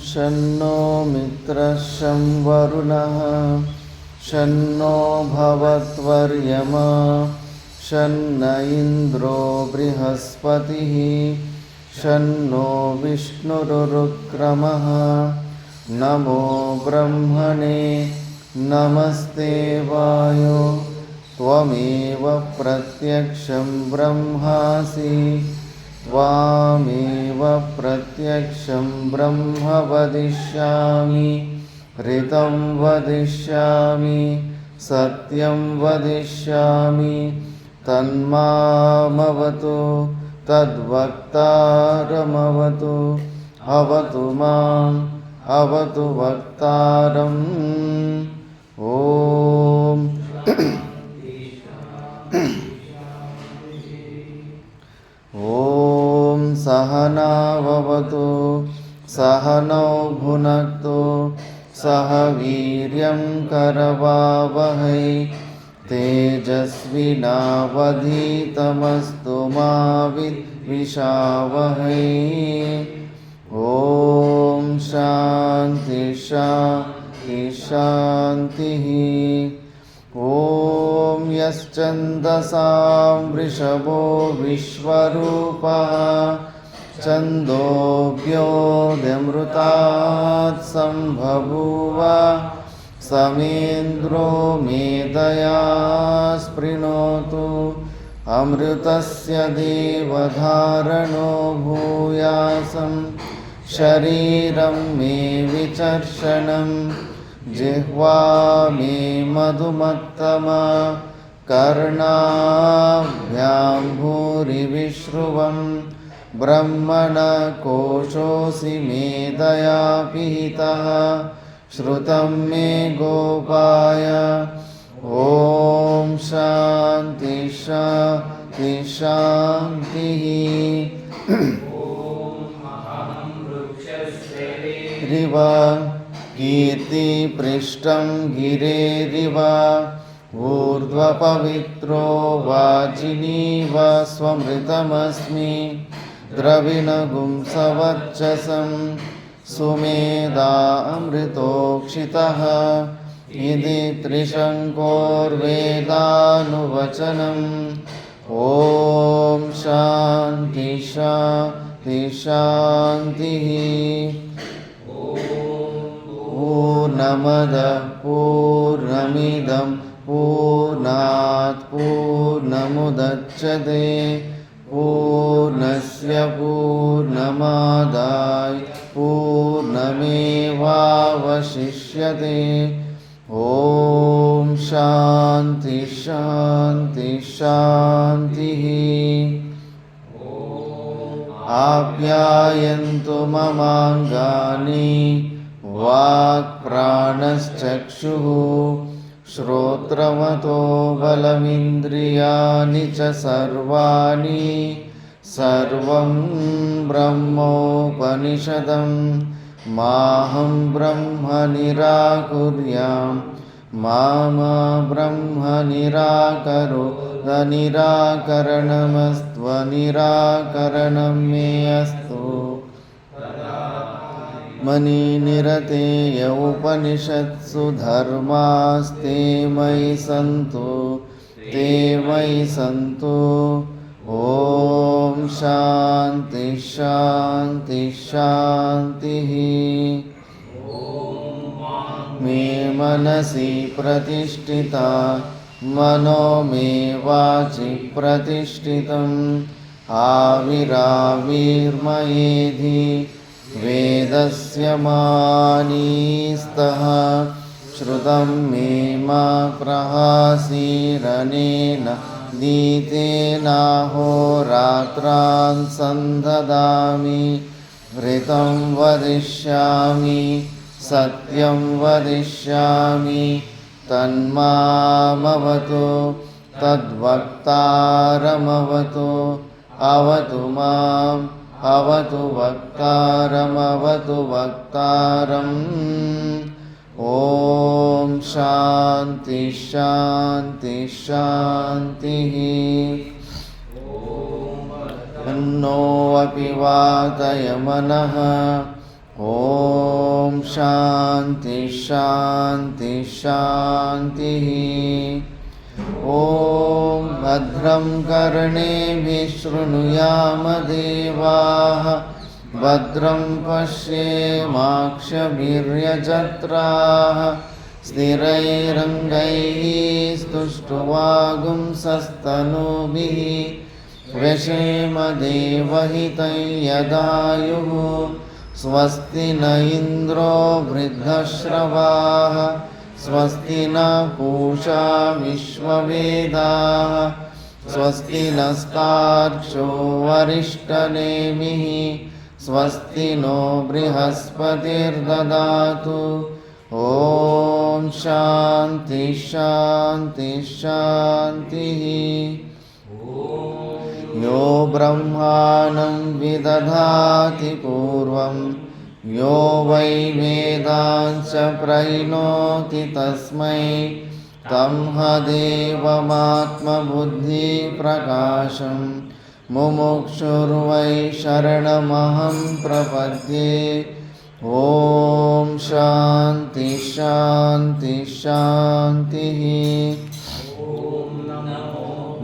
शन्नो मित्रः शं वरुणः शन्नो भवत्वर्यमा शन्न इन्द्रो बृहस्पतिः शन्नो विष्णुरुक्रमः नमो ब्रह्मणे नमस्ते वायो त्वमेव प्रत्यक्षं ब्रह्मासि त्वामेव प्रत्यक्षं ब्रह्म वदिष्यामि ऋतं वदिष्यामि सत्यं वदिष्यामि तन्मामवतु तद्वक्तारमवतु अवतु माम् अवतु वक्तारम् ॐ ॐ सहनाववतु सहनौ भुनक्तु सह वीर्यं करवावहै तेजस्विनावधीतमस्तु मा विद्विषावहै ॐ शान्ति शान्ति शान्तिः ॐ यश्चन्दसां वृषभो विश्वरूपः छन्दोऽभ्योऽमृतात् सम्बभूव समेन्द्रो मेधया स्पृणोतु अमृतस्य देवधारणो भूयासं शरीरं मे विचर्षणं जिह्वा मे मधुमत्तमा कर्णाभ्यां भूरिविश्रुवं ब्रह्मणकोशोऽसि मेधया पिहितः श्रुतं मे गोपाय ॐ शान्ति शान्ति शान्तिः ऋव कीर्तिपृष्ठं गिरेरिव ऊर्ध्वपवित्रो वाजिनीव स्वमृतमस्मि द्रविणगुंसवर्चसं सुमेधा अमृतोक्षितः इति त्रिशङ्कोर्वेदानुवचनम् ॐ शान्ति शान्ति शान्तिः पूर्णमदः पूर्णमिदं पूर्णात् पूर्णमुदच्यते पूर्णस्य पूर्णमादाय पूर्णमेवावशिष्यते ॐ शान्ति शान्ति शान्तिः आप्यायन्तु ममाङ्गानि वाक्प्राणश्चक्षुः श्रोत्रमतो बलमिन्द्रियाणि च सर्वाणि सर्वं ब्रह्मोपनिषदं माहं ब्रह्म निराकुर्यां मा ब्रह्म निराकरोत् निराकरणमस्त्वनिराकरणं मे अस्तु मणिनिरतेय उपनिषत्सु धर्मास्ते मयि सन्तु ते मयि सन्तु ॐ शान्ति शान्ति शान्तिः मे मनसि प्रतिष्ठिता मनो मे वाचि प्रतिष्ठितम् आविराविर्मयेधि वेदस्य मानीस्तः श्रुतं मे मा प्रहासीरनेन दीतेनाहोरात्रान् सन्ददामि ऋतं वदिष्यामि सत्यं वदिष्यामि तन्मामवतु तद्वक्तारमवतु अवतु माम् अवतु वक्तारमवतु वक्तारम् ॐ शान्ति शान्ति शान्तिः नो अपि वातय मनः ॐ शान्ति शान्ति शान्तिः। ॐ भद्रं कर्णेभिः शृणुयाम देवाः भद्रं पश्येमाक्षभिर्यजत्राः स्थिरैरङ्गैः स्तुष्ट्वागुंसस्तनूभिः व्यशेम देवहितं यदायुः स्वस्ति न इन्द्रो वृद्धश्रवाः स्वस्ति न पूषा विश्ववेदाः स्वस्ति नस्तार्क्ष्यो वरिष्ठनेमिः स्वस्ति नो बृहस्पतिर्ददातु। ॐ शान्ति शान्ति शान्तिः। यो ब्रह्माणं विदधाति पूर्वं यो वै वेदांश्च प्रहिणोति तस्मै तंह देवमात्मबुद्धिप्रकाशं मुमुक्षुर्वै शरणमहं प्रपद्ये। ॐ शान्ति शान्ति शान्तिः।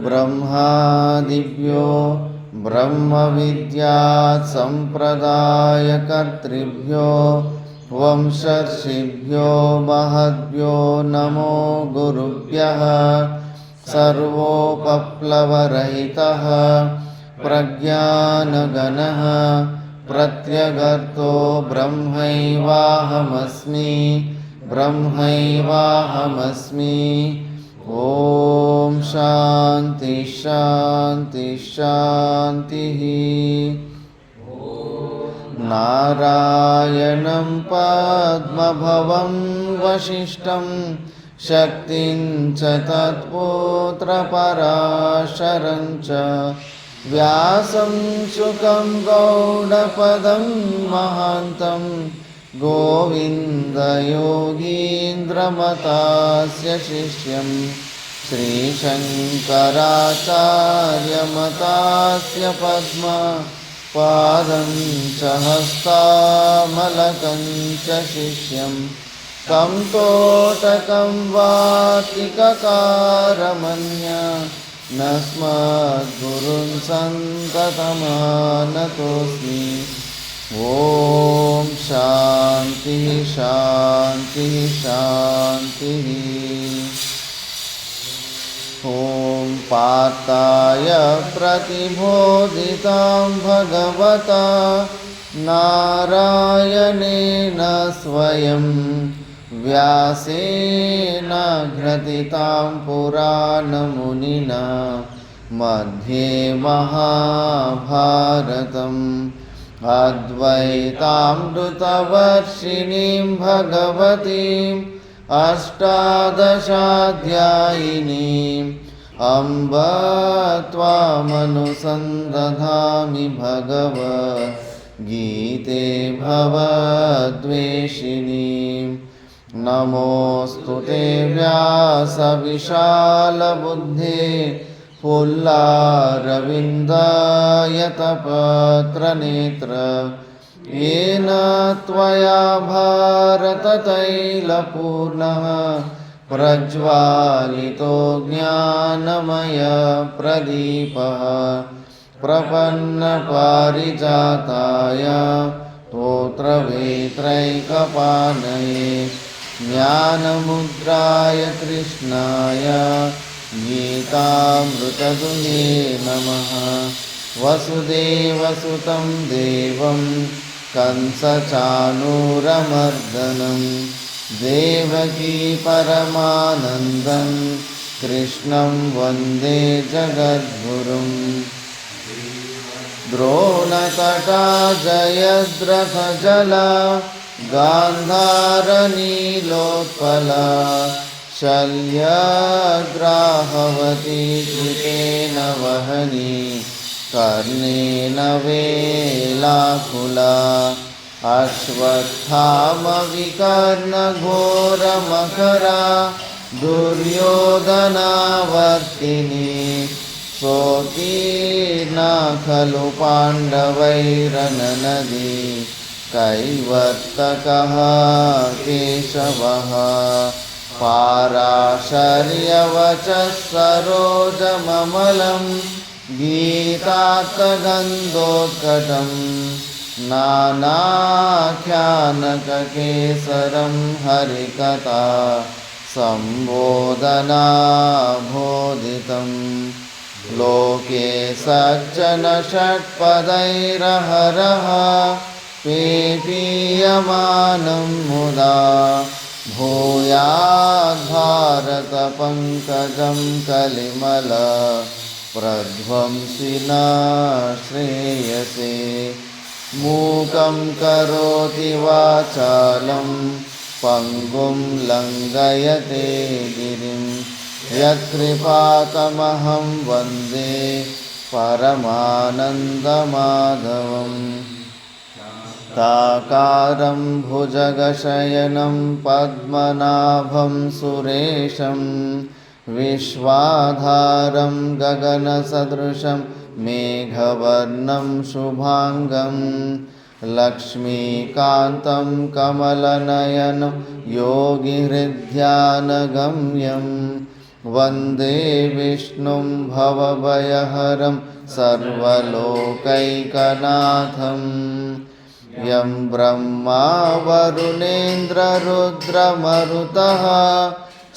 ब्रह्मादिभ्यो ब्रह्मविद्यात् सम्प्रदायकर्तृभ्यो वंशर्षिभ्यो महद्भ्यो नमो गुरुभ्यः। सर्वोपप्लवरहितः प्रज्ञानगणः प्रत्यगर्तो ब्रह्मैवाहमस्मि ब्रह्मैवाहमस्मि। ॐ शान्ति शान्ति शान्तिः। नारायणं पद्मभवं वसिष्ठं शक्तिं च तत्पुत्रपराशरं च व्यासं शुकं गौडपदं महान्तं गोविन्दयोगीन्द्रमतास्य शिष्यं श्रीशङ्कराचार्यमतास्य पद्मपादं च हस्तामलकं च शिष्यं तं तोटकं वातिककारमन्य नस्मद्गुरुं सन्ततमानतोऽस्मि। ॐ शान्ति शान्ति शान्तिः। ॐ पार्थाय प्रतिबोधितां भगवता नारायणेन स्वयं व्यासेन ग्रथितां पुराणमुनिना मध्ये महाभारतम् अद्वैतामृतवर्षिणीं भगवतीम् अष्टादशाध्यायिनीम् अम्ब त्वामनुसन्दधामि भगवद्गीते भवद्वेषिणीम्। नमोऽस्तु ते व्यासविशालबुद्धे पुल्लारविन्दायतपत्रनेत्र येन त्वया भारततैलपूर्णः प्रज्वालितो ज्ञानमयप्रदीपः प्रपन्नपारिजाताय स्तोत्रवेत्रैकपाणये ज्ञानमुद्राय कृष्णाय गीतामृतदुहे नमः। वसुदेवसुतं देवं कंसचाणूरमर्दनं देवकी परमानन्दं कृष्णं वन्दे जगद्गुरुं। द्रोणतटा जयद्रथजला गान्धारनीलोत्पला शल्यग्राहवती कृतेन वहनी कर्णेन वेलाकुला अश्वत्थामविकर्णघोरमकरा दुर्योधनावर्तिनी सोत्तीर्णा खलु पाण्डवैरननदी कैवर्तकः केशवः पाराशर्यवचः सरोजममलं गीतार्थगन्धोत्कटं नानाख्यानककेसरं हरिकथा सम्बोधनाबोधितं लोके सज्जनषट्पदैरहरः पेपीयमानं मुदा भूयाद्भारतपङ्कजं कलिमल प्रध्वंसिना श्रेयसे मूकं करोति वाचालं पङ्गुं लङ्घयते गिरिं यत्कृपातमहं वन्दे परमानन्दमाधवम् ताकारं भुजगशयनं पद्मनाभं सुरेशं विश्वाधारं गगनसदृशं मेघवर्णं शुभाङ्गं लक्ष्मीकान्तं कमलनयनं योगिहृद्ध्यानगम्यं वन्दे विष्णुं भवभयहरं सर्वलोकैकनाथम् यं ब्रह्मा वरुणेन्द्ररुद्रमरुतः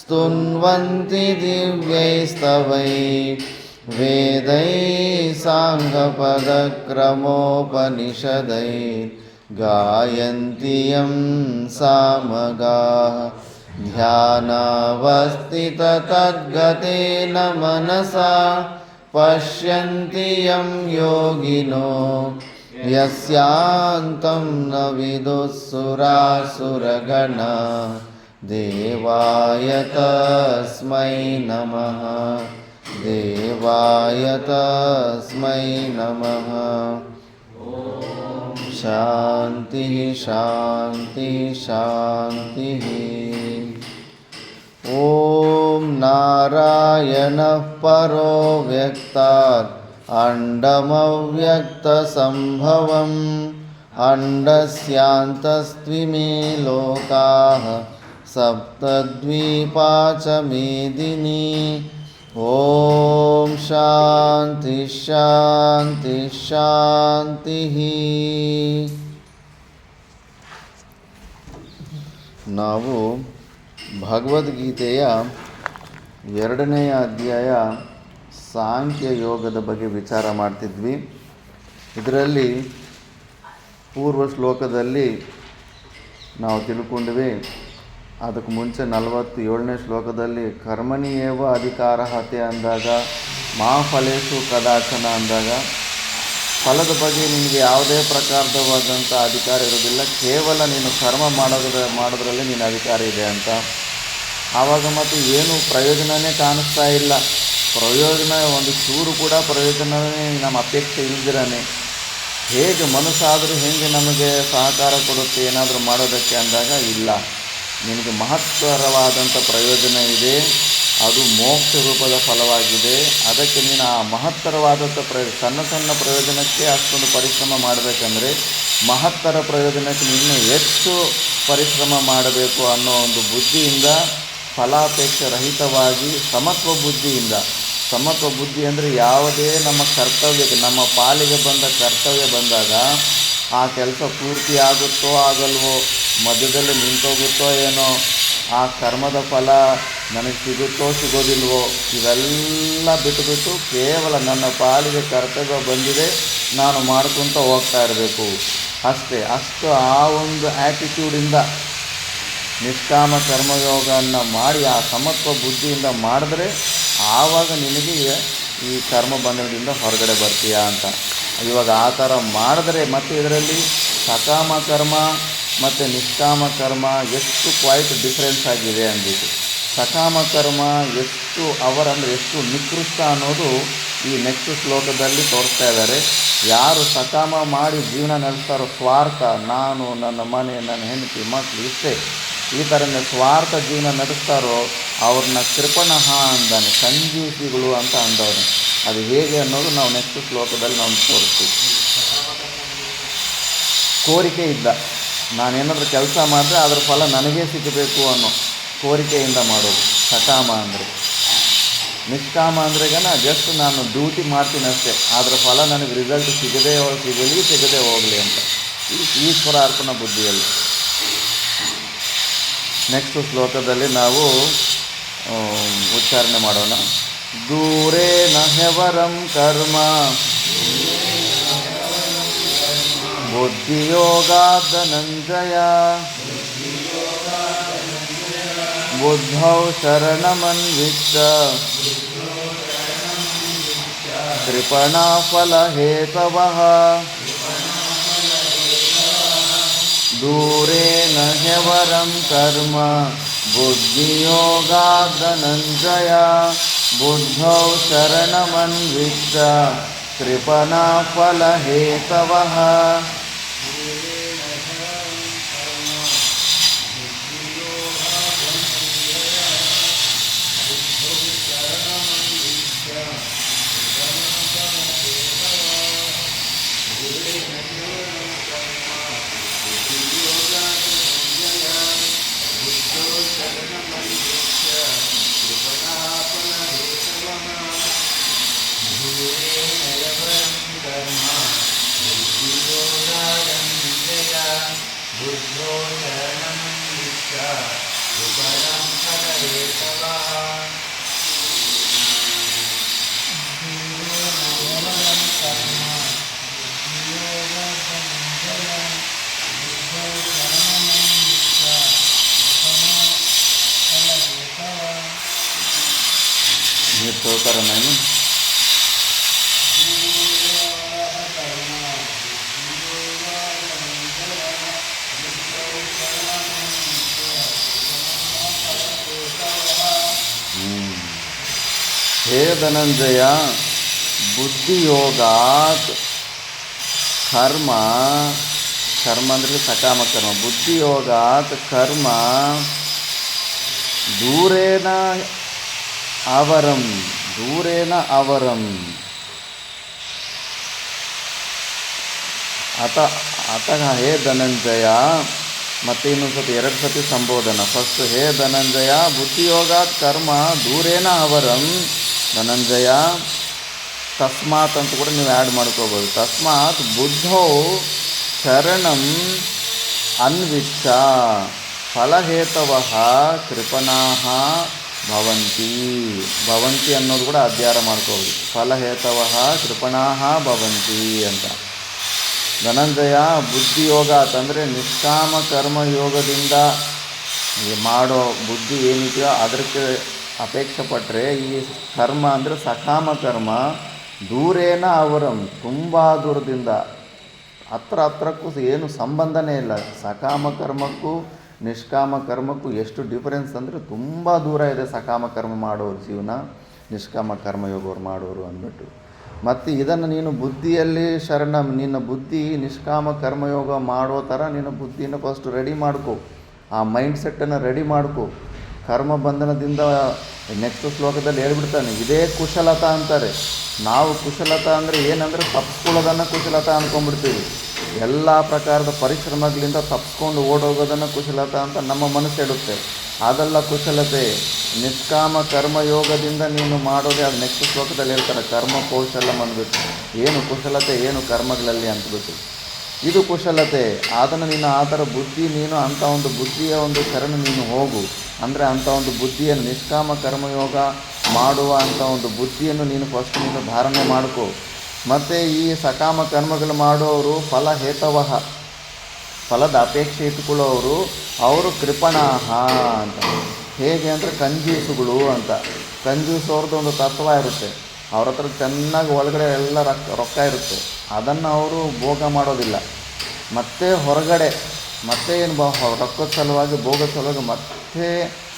स्तुन्वन्ति दिव्यैस्तवैः वेदैः साङ्गपदक्रमोपनिषदैः गायन्ति यं सामगाः ध्यानावस्थिततद्गतेन मनसा पश्यन्ति यं योगिनो यस्यान्तं न विदुःसुरासुरगणा देवाय तस्मै नमः देवाय तस्मै नमः। शान्तिः शान्तिः शान्तिः। ॐ नारायणः परो व्यक्तात् अण्डमव्यक्तसम्भवम् अण्डस्यान्तस्त्विमे लोकाः सप्तद्वीपा च मेदिनी। ॐ शान्तिः शान्तिः शान्तिः। ನಾವು ಭಗವದ್ಗೀತೆಯ 2ನೇ ಅಧ್ಯಾಯ ಸಾಂಖ್ಯ ಯೋಗದ ಬಗ್ಗೆ ವಿಚಾರ ಮಾಡ್ತಿದ್ವಿ. ಇದರಲ್ಲಿ ಪೂರ್ವ ಶ್ಲೋಕದಲ್ಲಿ ನಾವು ತಿಳ್ಕೊಂಡ್ವಿ. ಅದಕ್ಕೆ ಮುಂಚೆ 47ನೇ ಶ್ಲೋಕದಲ್ಲಿ ಕರ್ಮಣಿಯೇವ ಅಧಿಕಾರಹತೆ ಅಂದಾಗ, ಮಾ ಫಲೇಶು ಕದಾಚನ ಅಂದಾಗ ಫಲದ ಬಗ್ಗೆ ನಿನಗೆ ಯಾವುದೇ ಪ್ರಕಾರವಾದಂಥ ಅಧಿಕಾರ ಇರೋದಿಲ್ಲ, ಕೇವಲ ನೀನು ಕರ್ಮ ಮಾಡೋದ್ರಲ್ಲಿ ನಿನ್ನ ಅಧಿಕಾರ ಇದೆ ಅಂತ. ಆವಾಗ ಮತ್ತು ಏನು ಪ್ರಯೋಜನವೇ ಕಾಣಿಸ್ತಾ ಇಲ್ಲ. ಪ್ರಯೋಜನ ಒಂದು ಚೂರು ಕೂಡ ಪ್ರಯೋಜನವೇ ನಮ್ಮ ಅಪೇಕ್ಷೆ ಇಲ್ದಿರನೇ ಹೇಗೆ ಮನಸ್ಸಾದರೂ ಹೆಂಗೆ ನಮಗೆ ಸಹಕಾರ ಕೊಡುತ್ತೆ ಏನಾದರೂ ಮಾಡೋದಕ್ಕೆ ಅಂದಾಗ, ಇಲ್ಲ, ನಿನಗೆ ಮಹತ್ತರವಾದಂಥ ಪ್ರಯೋಜನ ಇದೆ, ಅದು ಮೋಕ್ಷ ರೂಪದ ಫಲವಾಗಿದೆ. ಅದಕ್ಕೆ ನೀನು ಆ ಮಹತ್ತರವಾದಂಥ ಸಣ್ಣ ಸಣ್ಣ ಪ್ರಯೋಜನಕ್ಕೆ ಅಷ್ಟೊಂದು ಪರಿಶ್ರಮ ಮಾಡಬೇಕಂದ್ರೆ ಮಹತ್ತರ ಪ್ರಯೋಜನಕ್ಕೆ ನೀನು ಹೆಚ್ಚು ಪರಿಶ್ರಮ ಮಾಡಬೇಕು ಅನ್ನೋ ಒಂದು ಬುದ್ಧಿಯಿಂದ, ಫಲಾಪೇಕ್ಷೆ ರಹಿತವಾಗಿ ಸಮತ್ವ ಬುದ್ಧಿ ಅಂದರೆ ಯಾವುದೇ ನಮ್ಮ ಕರ್ತವ್ಯಕ್ಕೆ, ನಮ್ಮ ಪಾಲಿಗೆ ಬಂದ ಕರ್ತವ್ಯ ಬಂದಾಗ ಆ ಕೆಲಸ ಪೂರ್ತಿ ಆಗುತ್ತೋ ಆಗಲ್ವೋ, ಮಧ್ಯದಲ್ಲಿ ನಿಂತೋಗುತ್ತೋ ಏನೋ, ಆ ಕರ್ಮದ ಫಲ ನನಗೆ ಸಿಗುತ್ತೋ ಸಿಗೋದಿಲ್ವೋ, ಇವೆಲ್ಲ ಬಿಟ್ಟುಬಿಟ್ಟು ಕೇವಲ ನನ್ನ ಪಾಲಿಗೆ ಕರ್ತವ್ಯ ಬಂದಿದೆ, ನಾನು ಮಾಡ್ಕೊತ ಹೋಗ್ತಾ ಇರಬೇಕು ಅಷ್ಟು ಆ ಒಂದು ಆ್ಯಟಿಟ್ಯೂಡಿಂದ ನಿಷ್ಕಾಮ ಕರ್ಮಯೋಗವನ್ನು ಮಾಡಿ ಆ ಸಮತ್ವ ಬುದ್ಧಿಯಿಂದ ಮಾಡಿದ್ರೆ ಆವಾಗ ನಿನಗೆ ಈ ಕರ್ಮ ಬಂಧನದಿಂದ ಹೊರಗಡೆ ಬರ್ತೀಯಾ ಅಂತ. ಇವಾಗ ಆ ಥರ ಮಾಡಿದ್ರೆ ಮತ್ತು ಇದರಲ್ಲಿ ಸಕಾಮ ಕರ್ಮ ಮತ್ತು ನಿಷ್ಕಾಮ ಕರ್ಮ ಎಷ್ಟು ಕ್ವೈಟ್ ಡಿಫ್ರೆನ್ಸ್ ಆಗಿದೆ ಅಂದ್ಬಿಟ್ಟು. ಸಕಾಮ ಕರ್ಮ ಎಷ್ಟು ಎಷ್ಟು ನಿಕೃಷ್ಟ ಅನ್ನೋದು ಈ ನೆಕ್ಸ್ಟ್ ಶ್ಲೋಕದಲ್ಲಿ ತೋರಿಸ್ತಾ ಇದ್ದಾರೆ. ಯಾರು ಸಕಾಮ ಮಾಡಿ ಜೀವನ ನಡೆಸ್ತಾರೋ, ಸ್ವಾರ್ಥ, ನಾನು, ನನ್ನ ಮನೆ, ನನ್ನ ಹೆಂಡತಿ, ಮಕ್ಕಳು ಇಷ್ಟೇ, ಈ ಥರನೇ ಸ್ವಾರ್ಥ ಜೀವನ ನಡೆಸ್ತಾರೋ ಅವ್ರನ್ನ ಕೃಪಣಃ ಅಂದಾನೆ, ಕಂಜೂಸಿಗಳು ಅಂತ ಅಂದವನು. ಅದು ಹೇಗೆ ಅನ್ನೋದು ನಾವು ನೆಕ್ಸ್ಟ್ ಶ್ಲೋಕದಲ್ಲಿ ನಾವು ತೋರಿಸ್ತೀವಿ. ಕೋರಿಕೆ ಇದ್ದ. ನಾನೇನಾದರೂ ಕೆಲಸ ಮಾಡಿದ್ರೆ ಅದರ ಫಲ ನನಗೇ ಸಿಗಬೇಕು ಅನ್ನೋ ಕೋರಿಕೆಯಿಂದ ಮಾಡೋದು ಸಕಾಮ ಅಂದರೆ. ನಿಷ್ಕಾಮ ಅಂದ್ರೆಗನ ಜಸ್ಟ್ ನಾನು ಡ್ಯೂಟಿ ಮಾಡ್ತೀನಿ ಅಷ್ಟೇ, ಅದರ ಫಲ ನನಗೆ ರಿಸಲ್ಟ್ ಸಿಗದೇ ಹೋಗಲಿ ಅಂತ ಈಶ್ವರಾರ್ಪಣ ಬುದ್ಧಿಯಲ್ಲಿ. ನೆಕ್ಸ್ಟ್ ಶ್ಲೋಕದಲ್ಲಿ ನಾವು ಉಚ್ಚಾರಣೆ ಮಾಡೋಣ. ದೂರೇ ನಹ್ಯವರಂ ಕರ್ಮ ಬುದ್ಧಿಯೋಗಾತ್ ಧನಂಜಯ ಬುದ್ಧೌ ಶರಣಮನ್ವಿಚ್ಛ ಕೃಪಣಾಫಲಹೇತವಃ. ದೂರೇ ನಹ್ಯವರಂ ಕರ್ಮ ಬುದ್ಧಿಯೋಗಾತ್ ಧನಂಜಯ ಬುದ್ಧೌ ಶರಣಮನ್ವಿಚ್ಛ ಕೃಪಣಾಫಲಹೇತವಃ. ಹೇಳ್ತಾರೆ ನಾನು ಹೇ ಧನಂಜಯ, ಬುದ್ಧಿಯೋಗಾತ್ ಕರ್ಮ ಅಂದರೆ ಸಕಾಮ ಕರ್ಮ, ಬುದ್ಧಿಯೋಗಾತ್ ಕರ್ಮ ದೂರೇನ ಅವರಂ ಅತಃ ಹೇ ಧನಂಜಯ. ಮತ್ತು ಇನ್ನೊಂದು ಸತಿ 2 ಸತಿ ಸಂಬೋಧನ. ಫಸ್ಟ್ ಹೇ ಧನಂಜಯ ಬುದ್ಧಿಯೋಗಾತ್ ಕರ್ಮ ದೂರೇನ ಅವರಂ ಧನಂಜಯ. ತಸ್ಮಾತ್ ಅಂತ ಕೂಡ ನೀವು ಆ್ಯಡ್ ಮಾಡ್ಕೋಬೋದು. ತಸ್ಮಾತ್ ಬುದ್ಧೌ ಶರಣಂ ಅನ್ವಿಚ್ಛ ಫಲಹೇತವಃ ಕೃಪಣಾಃ ಭವಂತಿ ಅನ್ನೋದು ಕೂಡ ಅಧ್ಯಾರ ಮಾಡ್ಕೋಬೋದು. ಫಲಹೇತವಃ ಕೃಪಣಾಃ ಭವಂತಿ ಅಂತ. ಧನಂಜಯ ಬುದ್ಧಿಯೋಗ ಅಂತಂದರೆ ನಿಷ್ಕಾಮ ಕರ್ಮಯೋಗದಿಂದ ಮಾಡೋ ಬುದ್ಧಿ ಏನಿದೆಯೋ ಅದಕ್ಕೆ ಅಪೇಕ್ಷೆ ಪಟ್ಟರೆ ಈ ಕರ್ಮ ಅಂದರೆ ಸಕಾಮ ಕರ್ಮ ದೂರೇನ ಅವರಂ ತುಂಬ ದೂರದಿಂದ, ಹತ್ರಕ್ಕೂ ಏನು ಸಂಬಂಧನೇ ಇಲ್ಲ. ಸಕಾಮ ಕರ್ಮಕ್ಕೂ ನಿಷ್ಕಾಮ ಕರ್ಮಕ್ಕೂ ಎಷ್ಟು ಡಿಫರೆನ್ಸ್ ಅಂದರೆ ತುಂಬ ದೂರ ಇದೆ ಸಕಾಮ ಕರ್ಮ ಮಾಡೋರು ಜೀವನ, ನಿಷ್ಕಾಮ ಕರ್ಮಯೋಗವ್ರು ಮಾಡೋರು ಅಂದ್ಬಿಟ್ಟು. ಮತ್ತು ಇದನ್ನು ನೀನು ಬುದ್ಧಿಯಲ್ಲಿ ನಿನ್ನ ಬುದ್ಧಿ ನಿಷ್ಕಾಮ ಕರ್ಮಯೋಗ ಮಾಡೋ ಥರ ನಿನ್ನ ಬುದ್ಧಿನ ಫಸ್ಟ್ ರೆಡಿ ಮಾಡ್ಕೊ, ಆ ಮೈಂಡ್ ಸೆಟ್ಟನ್ನು ರೆಡಿ ಮಾಡ್ಕೊ. ಕರ್ಮ ಬಂಧನದಿಂದ ನೆಕ್ಸ್ಟ್ ಶ್ಲೋಕದಲ್ಲಿ ಹೇಳ್ಬಿಡ್ತಾನೆ, ಇದೇ ಕುಶಲತಾ ಅಂತಾರೆ. ನಾವು ಕುಶಲತಾ ಅಂದರೆ ಏನಂದರೆ ತಪ್ಪಿಸ್ಕೊಳ್ಳೋದನ್ನು ಕುಶಲತಾ ಅಂದ್ಕೊಂಡ್ಬಿಡ್ತೀವಿ. ಎಲ್ಲ ಪ್ರಕಾರದ ಪರಿಶ್ರಮಗಳಿಂದ ತಪ್ಪಿಸ್ಕೊಂಡು ಓಡೋಗೋದನ್ನು ಕುಶಲತಾ ಅಂತ ನಮ್ಮ ಮನಸ್ಸು ಹೇಳುತ್ತೆ. ಅದೆಲ್ಲ ಕುಶಲತೆ. ನಿಷ್ಕಾಮ ಕರ್ಮಯೋಗದಿಂದ ನೀನು ಮಾಡೋದೇ ಅದು ನೆಕ್ಸ್ಟ್ ಶ್ಲೋಕದಲ್ಲಿ ಹೇಳ್ತಾರೆ, ಕರ್ಮ ಕೌಶಲ್ಯಂ ಅಂದ್ಬಿಟ್ಟು. ಏನು ಕುಶಲತೆ, ಏನು ಕರ್ಮಗಳಲ್ಲಿ ಅಂತಬಿಟ್ಟು ಇದು ಕುಶಲತೆ. ಅದನ್ನು ನೀನು ಆ ಥರ ಬುದ್ಧಿ ನೀನು ಅಂಥ ಒಂದು ಬುದ್ಧಿಯ ಒಂದು ಶರಣ ನೀನು ಹೋಗು. ಅಂದರೆ ಅಂಥ ಒಂದು ಬುದ್ಧಿಯನ್ನು ನಿಷ್ಕಾಮ ಕರ್ಮಯೋಗ ಮಾಡುವ ಅಂಥ ಒಂದು ಬುದ್ಧಿಯನ್ನು ನೀನು ಫಸ್ಟ್ ನೀನು ಧಾರಣೆ ಮಾಡ್ಕೋ. ಮತ್ತು ಈ ಸಕಾಮ ಕರ್ಮಗಳು ಮಾಡೋರು ಫಲಹೇತವಃ, ಫಲದ ಅಪೇಕ್ಷೆ ಇಟ್ಕೊಳ್ಳೋರು ಅವರು ಕೃಪಣಾಃ ಅಂತ. ಹೇಗೆ ಅಂದರೆ ಕಂಜೂಸುಗಳು ಅಂತ. ಕಂಜೂಸವ್ರದ್ದು ಒಂದು ತತ್ವ ಇರುತ್ತೆ. ಅವ್ರ ಹತ್ರ ಚೆನ್ನಾಗಿ ಒಳಗಡೆ ಎಲ್ಲ ರೊಕ್ಕ ಇರುತ್ತೆ, ಅದನ್ನು ಅವರು ಭೋಗ ಮಾಡೋದಿಲ್ಲ. ಮತ್ತು ಹೊರಗಡೆ ಮತ್ತೆ ಏನು ರೊಕ್ಕದ ಸಲುವಾಗಿ ಭೋಗದ ಸಲುವಾಗಿ ಮತ್ತೆ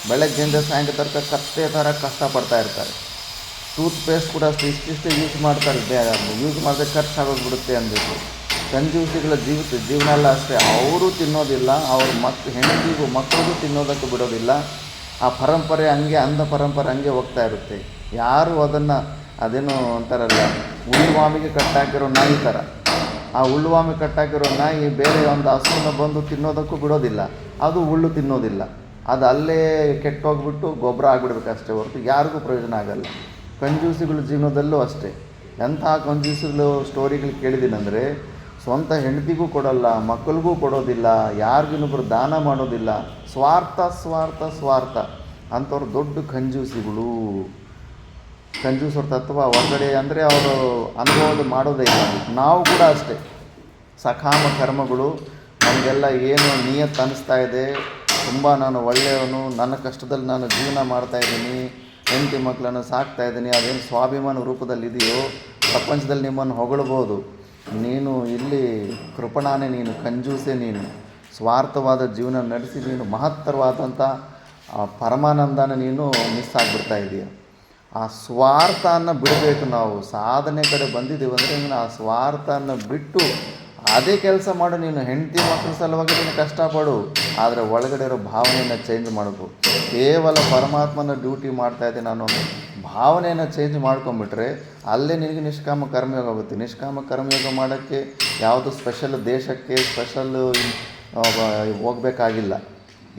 ಬೆಳಗ್ಗೆಯಿಂದ ಸಾಯಂಕಾಲ ತನಕ ಕತ್ತೆ ಥರ ಕಷ್ಟಪಡ್ತಾ ಇರ್ತಾರೆ. ಟೂತ್ ಪೇಸ್ಟ್ ಕೂಡ ಇಷ್ಟಿಷ್ಟು ಯೂಸ್ ಮಾಡ್ತಾರೆ, ಯೂಸ್ ಮಾಡಿದ್ರೆ ಖರ್ಚಾಗೋಗ್ಬಿಡುತ್ತೆ ಅಂದ್ಬಿಟ್ಟು. ಕಂಜೂಸಿಗಳ ಜೀವನ ಎಲ್ಲ ಅಷ್ಟೇ. ಅವರು ತಿನ್ನೋದಿಲ್ಲ, ಅವ್ರ ಹೆಂಡತಿಗೂ ಮಕ್ಕಳಿಗೂ ತಿನ್ನೋದಕ್ಕೆ ಬಿಡೋದಿಲ್ಲ. ಆ ಪರಂಪರೆ ಹಂಗೆ, ಅಂಧ ಪರಂಪರೆ ಹಂಗೆ ಹೋಗ್ತಾ ಇರುತ್ತೆ. ಯಾರು ಅದೇನು ಅಂತಾರಲ್ಲ, ಉಳಿವಾಮಿಗೆ ಕಟ್ಟಾಕಿರೋ ನಾಯಿ ಥರ ಆ ಹುಳ್ಳುವಾಮಿ ಕಟ್ಟಾಕಿರೋ ನಾಯಿ ಬೇರೆ ಒಂದು ಹಸುವನ್ನು ಬಂದು ತಿನ್ನೋದಕ್ಕೂ ಬಿಡೋದಿಲ್ಲ, ಅದು ಹುಲ್ಲು ತಿನ್ನೋದಿಲ್ಲ, ಅದು ಅಲ್ಲೇ ಕೆಟ್ಟೋಗ್ಬಿಟ್ಟು ಗೊಬ್ಬರ ಆಗಿಬಿಡ್ಬೇಕು ಅಷ್ಟೇ ಹೊರತು ಯಾರಿಗೂ ಪ್ರಯೋಜನ ಆಗಲ್ಲ. ಕಂಜೂಸಿಗಳ ಜೀವನದಲ್ಲೂ ಅಷ್ಟೇ. ಎಂಥ ಕಂಜೂಸಿಗಳು ಸ್ಟೋರಿಗಳು ಕೇಳಿದ್ದೀನಂದರೆ, ಸ್ವಂತ ಹೆಂಡತಿಗೂ ಕೊಡೋಲ್ಲ, ಮಕ್ಕಳಿಗೂ ಕೊಡೋದಿಲ್ಲ, ಯಾರಿಗಿನ್ನೊಬ್ಬರು ದಾನ ಮಾಡೋದಿಲ್ಲ, ಸ್ವಾರ್ಥ ಸ್ವಾರ್ಥ ಸ್ವಾರ್ಥ ಅಂಥವ್ರು ದೊಡ್ಡ ಕಂಜೂಸಿಗಳು. ಕಂಜೂಸರ ತತ್ವ ಹೊರಗಡೆ ಅಂದರೆ ಅವರು ಅನುಭವ ಮಾಡೋದೇ ಇಲ್ಲ. ನಾವು ಕೂಡ ಅಷ್ಟೇ, ಸಕಾಮ ಕರ್ಮಗಳು. ನಮಗೆಲ್ಲ ಏನು ನಿಯತ್ತು ಅನ್ನಿಸ್ತಾ ಇದೆ, ತುಂಬ ನಾನು ಒಳ್ಳೆಯವನು, ನನ್ನ ಕಷ್ಟದಲ್ಲಿ ನಾನು ಜೀವನ ಮಾಡ್ತಾಯಿದ್ದೀನಿ, ಹೆಂಡತಿ ಮಕ್ಕಳನ್ನು ಸಾಕ್ತಾಯಿದ್ದೀನಿ, ಅದೇನು ಸ್ವಾಭಿಮಾನ ರೂಪದಲ್ಲಿದೆಯೋ ಪ್ರಪಂಚದಲ್ಲಿ ನಿಮ್ಮನ್ನು ಹೊಗಳ್ಬೋದು. ನೀನು ಇಲ್ಲಿ ಕೃಪಣಾನೇ, ನೀನು ಕಂಜೂಸೆ, ನೀನು ಸ್ವಾರ್ಥವಾದ ಜೀವನ ನಡೆಸಿ ನೀನು ಮಹತ್ತರವಾದಂಥ ಪರಮಾನಂದನ ನೀನು ಮಿಸ್ ಆಗಿಬಿಡ್ತಾ ಇದೆಯಾ. ಆ ಸ್ವಾರ್ಥನ ಬಿಡಬೇಕು. ನಾವು ಸಾಧನೆ ಕಡೆ ಬಂದಿದ್ದೀವಿ ಅಂದರೆ ಆ ಸ್ವಾರ್ಥನ ಬಿಟ್ಟು ಅದೇ ಕೆಲಸ ಮಾಡು. ನೀನು ಹೆಂಡತಿ ಮಕ್ಕಳ ಸಲುವಾಗಿ ನೀನು ಕಷ್ಟಪಡು, ಆದರೆ ಒಳಗಡೆ ಇರೋ ಭಾವನೆಯನ್ನು ಚೇಂಜ್ ಮಾಡಬೇಕು. ಕೇವಲ ಪರಮಾತ್ಮನ ಡ್ಯೂಟಿ ಮಾಡ್ತಾಯಿದ್ದೆ ನಾನು ಭಾವನೆಯನ್ನು ಚೇಂಜ್ ಮಾಡ್ಕೊಂಬಿಟ್ರೆ ಅಲ್ಲೇ ನಿನಗೆ ನಿಷ್ಕಾಮ ಕರ್ಮಯೋಗ ಆಗುತ್ತೆ. ನಿಷ್ಕಾಮ ಕರ್ಮಯೋಗ ಮಾಡೋಕ್ಕೆ ಯಾವುದು ಸ್ಪೆಷಲ್ ದೇಶಕ್ಕೆ ಸ್ಪೆಷಲ್ ಹೋಗಬೇಕಾಗಿಲ್ಲ.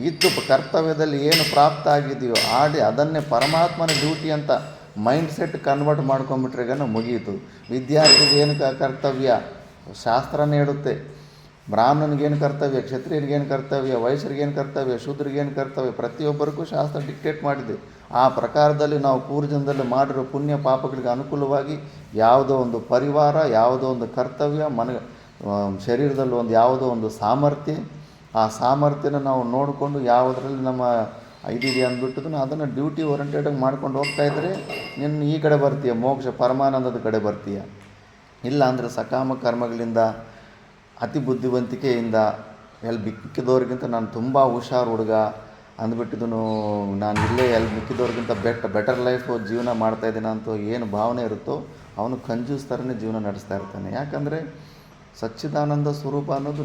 ಇದ್ದು ಕರ್ತವ್ಯದಲ್ಲಿ ಏನು ಪ್ರಾಪ್ತ ಆಗಿದೆಯೋ ಆಡಿ ಅದನ್ನೇ ಪರಮಾತ್ಮನ ಡ್ಯೂಟಿ ಅಂತ ಮೈಂಡ್ ಸೆಟ್ ಕನ್ವರ್ಟ್ ಮಾಡ್ಕೊಂಬಿಟ್ರೆಗನ ಮುಗಿಯಿತು. ವಿದ್ಯಾರ್ಥಿಗೆ ಏನು ಕರ್ತವ್ಯ ಶಾಸ್ತ್ರನೇ ಹೇಳುತ್ತೆ. ಬ್ರಾಹ್ಮಣನಿಗೇನು ಕರ್ತವ್ಯ, ಕ್ಷತ್ರಿಯನಿಗೇನು ಕರ್ತವ್ಯ, ವೈಶ್ಯರಿಗೇನು ಕರ್ತವ್ಯ, ಶೂದ್ರಿಗೇನು ಕರ್ತವ್ಯ, ಪ್ರತಿಯೊಬ್ಬರಿಗೂ ಶಾಸ್ತ್ರ ಡಿಕ್ಟೇಟ್ ಮಾಡಿದೆ. ಆ ಪ್ರಕಾರದಲ್ಲಿ ನಾವು ಪೂರ್ವಜನದಲ್ಲಿ ಮಾಡಿರೋ ಪುಣ್ಯ ಪಾಪಗಳಿಗೆ ಅನುಕೂಲವಾಗಿ ಯಾವುದೋ ಒಂದು ಪರಿವಾರ, ಯಾವುದೋ ಒಂದು ಕರ್ತವ್ಯ, ಶರೀರದಲ್ಲಿ ಒಂದು ಯಾವುದೋ ಒಂದು ಸಾಮರ್ಥ್ಯ, ಆ ಸಾಮರ್ಥ್ಯನ ನಾವು ನೋಡಿಕೊಂಡು ಯಾವುದರಲ್ಲಿ ನಮ್ಮ ಇದಿದೆ ಅಂದ್ಬಿಟ್ಟು ಅದನ್ನು ಡ್ಯೂಟಿ ಓರಿಯೆಂಟೆಡಾಗಿ ಮಾಡ್ಕೊಂಡು ಹೋಗ್ತಾಯಿದ್ರೆ ನೀನು ಈ ಕಡೆ ಬರ್ತೀಯ, ಮೋಕ್ಷ ಪರಮಾನಂದದ ಕಡೆ ಬರ್ತೀಯ. ಇಲ್ಲ ಅಂದರೆ ಸಕಾಮ ಕರ್ಮಗಳಿಂದ ಅತಿ ಬುದ್ಧಿವಂತಿಕೆಯಿಂದ ಮಿಕ್ಕಿದವ್ರಿಗಿಂತ ನಾನು ತುಂಬ ಹುಷಾರು ಹುಡುಗ ಅಂದ್ಬಿಟ್ಟಿದ್ದನು, ನಾನು ಇಲ್ಲೇ ಮಿಕ್ಕಿದವ್ರಿಗಿಂತ ಬೆಟರ್ ಲೈಫು ಜೀವನ ಮಾಡ್ತಾಯಿದ್ದೀನಿ ಅಂತ ಏನು ಭಾವನೆ ಇರುತ್ತೋ ಅವನು ಕಂಜೂಸ್ ಥರನೇ ಜೀವನ ನಡೆಸ್ತಾ ಇರ್ತಾನೆ. ಯಾಕಂದರೆ ಸಚ್ಚಿದಾನಂದ ಸ್ವರೂಪ ಅನ್ನೋದು